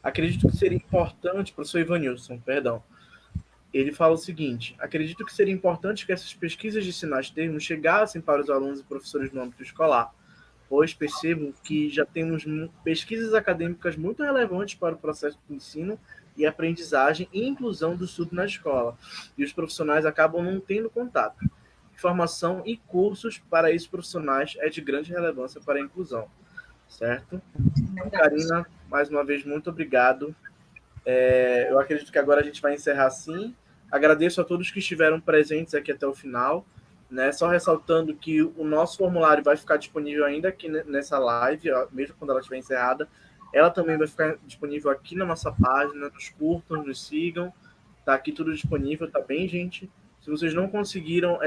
Speaker 1: Acredito que seria importante, professor Ivanilson, perdão, ele fala o seguinte: acredito que seria importante que essas pesquisas de sinais termos chegassem para os alunos e professores no âmbito escolar, pois percebo que já temos pesquisas acadêmicas muito relevantes para o processo de ensino e aprendizagem e inclusão do estudo na escola, e os profissionais acabam não tendo contato. Formação e cursos para esses profissionais é de grande relevância para a inclusão, certo? Karina, mais uma vez, muito obrigado. Eu acredito que agora a gente vai encerrar assim. Agradeço a todos que estiveram presentes aqui até o final, né? Só ressaltando que o nosso formulário vai ficar disponível ainda aqui nessa live, mesmo quando ela estiver encerrada. Ela também vai ficar disponível aqui na nossa página, nos curtam, nos sigam. Tá aqui tudo disponível, tá bem, gente? Se vocês não conseguiram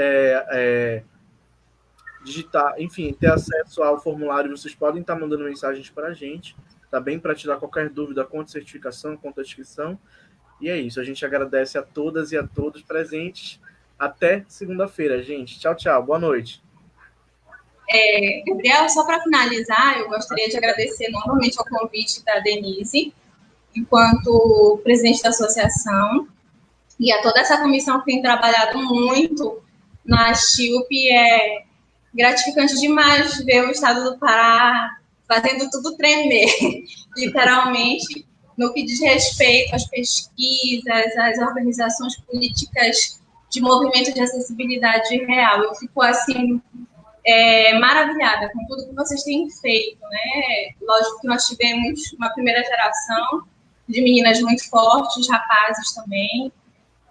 Speaker 1: digitar, enfim, ter acesso ao formulário, vocês podem estar mandando mensagens para a gente, tá bem? Para tirar qualquer dúvida quanto à certificação, quanto à inscrição. E é isso, a gente agradece a todas e a todos presentes. Até segunda-feira, gente. Tchau, tchau. Boa noite.
Speaker 2: Gabriel, só para finalizar, eu gostaria de agradecer novamente ao convite da Denise, enquanto presidente da associação, e a toda essa comissão que tem trabalhado muito na STILP. É gratificante demais ver o estado do Pará fazendo tudo tremer, literalmente, no que diz respeito às pesquisas, às organizações políticas de movimento de acessibilidade real. Eu fico, assim, maravilhada com tudo que vocês têm feito, né? Lógico que nós tivemos uma primeira geração de meninas muito fortes, rapazes também.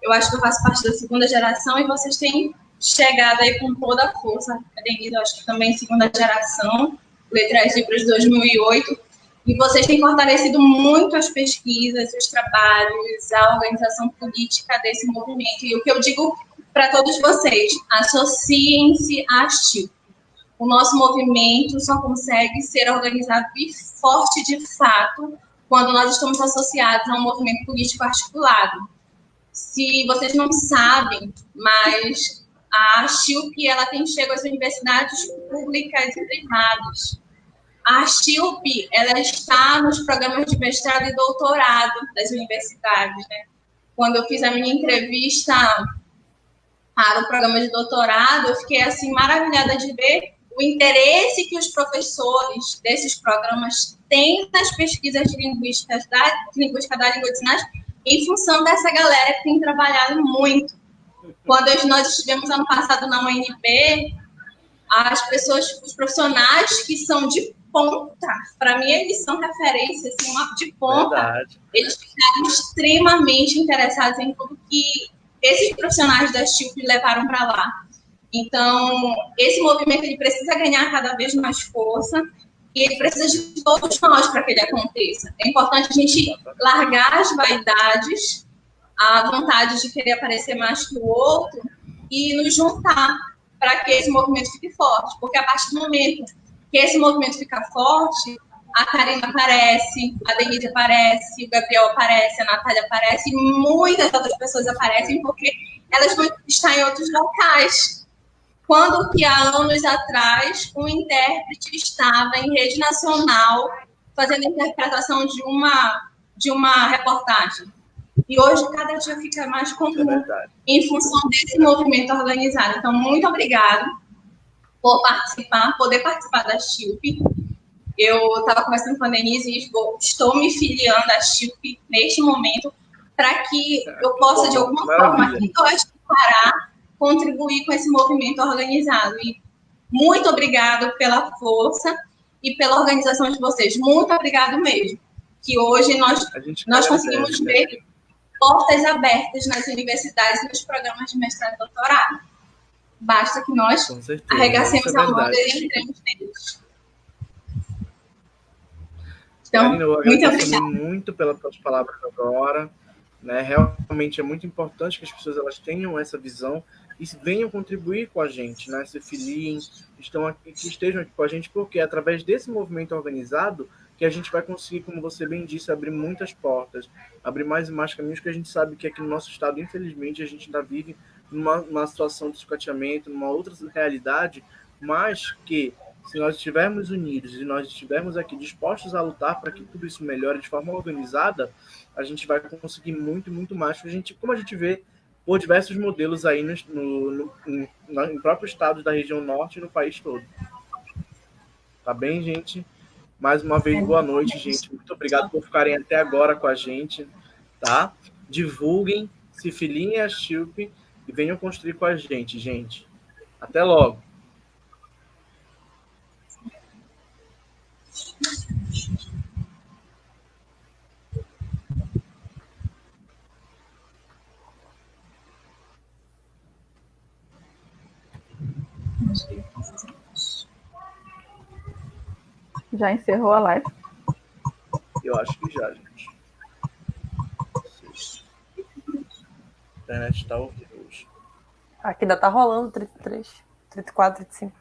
Speaker 2: Eu acho que eu faço parte da segunda geração e vocês têm chegado aí com toda a força. A Denise, eu acho que também segunda geração, Letras Libras 2008. E vocês têm fortalecido muito as pesquisas, os trabalhos, a organização política desse movimento. E o que eu digo para todos vocês, associem-se à STILP. O nosso movimento só consegue ser organizado e forte de fato quando nós estamos associados a um movimento político articulado. Se vocês não sabem, mas a STILP, ela tem chego às universidades públicas e privadas. A STILP, ela está nos programas de mestrado e doutorado das universidades, né? Quando eu fiz a minha entrevista para o programa de doutorado, eu fiquei assim maravilhada de ver o interesse que os professores desses programas têm nas pesquisas de linguística da língua de sinais, em função dessa galera que tem trabalhado muito. Quando nós estivemos ano passado na UNB, as pessoas, os profissionais que são de ponta, para mim eles são referência, assim, de ponta. Verdade. Eles ficaram extremamente interessados em tudo que esses profissionais da STILP levaram para lá. Então, esse movimento ele precisa ganhar cada vez mais força e ele precisa de todos nós para que ele aconteça. É importante a gente largar as vaidades, a vontade de querer aparecer mais que o outro e nos juntar para que esse movimento fique forte. Porque a partir do momento que esse movimento fica forte, a Karina aparece, a Denise aparece, o Gabriel aparece, a Natália aparece, e muitas outras pessoas aparecem porque elas vão estar em outros locais. Quando que há anos atrás um intérprete estava em rede nacional fazendo a interpretação de uma reportagem. E hoje cada dia fica mais comum em função desse movimento organizado. Então, muito obrigado por poder participar da STILP. Eu estava conversando com a Denise e estou me filiando à STILP neste momento para que eu possa, de alguma forma, aqui do Oeste do Pará, contribuir com esse movimento organizado. E muito obrigado pela força e pela organização de vocês. Muito obrigado mesmo. Que hoje nós conseguimos ver portas abertas nas universidades e nos programas de mestrado e doutorado. Basta que nós arregacemos a mão e entremos neles.
Speaker 1: Então, Karina, eu agradeço muito pelas suas palavras agora. Né? Realmente é muito importante que as pessoas elas tenham essa visão e venham contribuir com a gente, né? Se filiem, que estejam aqui com a gente, porque é através desse movimento organizado que a gente vai conseguir, como você bem disse, abrir muitas portas, abrir mais e mais caminhos, que a gente sabe que aqui no nosso estado, infelizmente, a gente ainda vive numa situação de sucateamento, numa outra realidade, mas que se nós estivermos unidos e nós estivermos aqui dispostos a lutar para que tudo isso melhore de forma organizada, a gente vai conseguir muito, muito mais. Como a gente vê por diversos modelos aí no próprio estado da região norte e no país todo. Tá bem, gente? Mais uma vez, boa noite, gente. Muito obrigado por ficarem até agora com a gente, tá? Divulguem, se filiem a STILP e venham construir com a gente, gente. Até logo.
Speaker 3: Já encerrou a live?
Speaker 1: Eu acho que já, gente. A internet está horrível hoje.
Speaker 4: Aqui ainda tá rolando 33, 34, 35.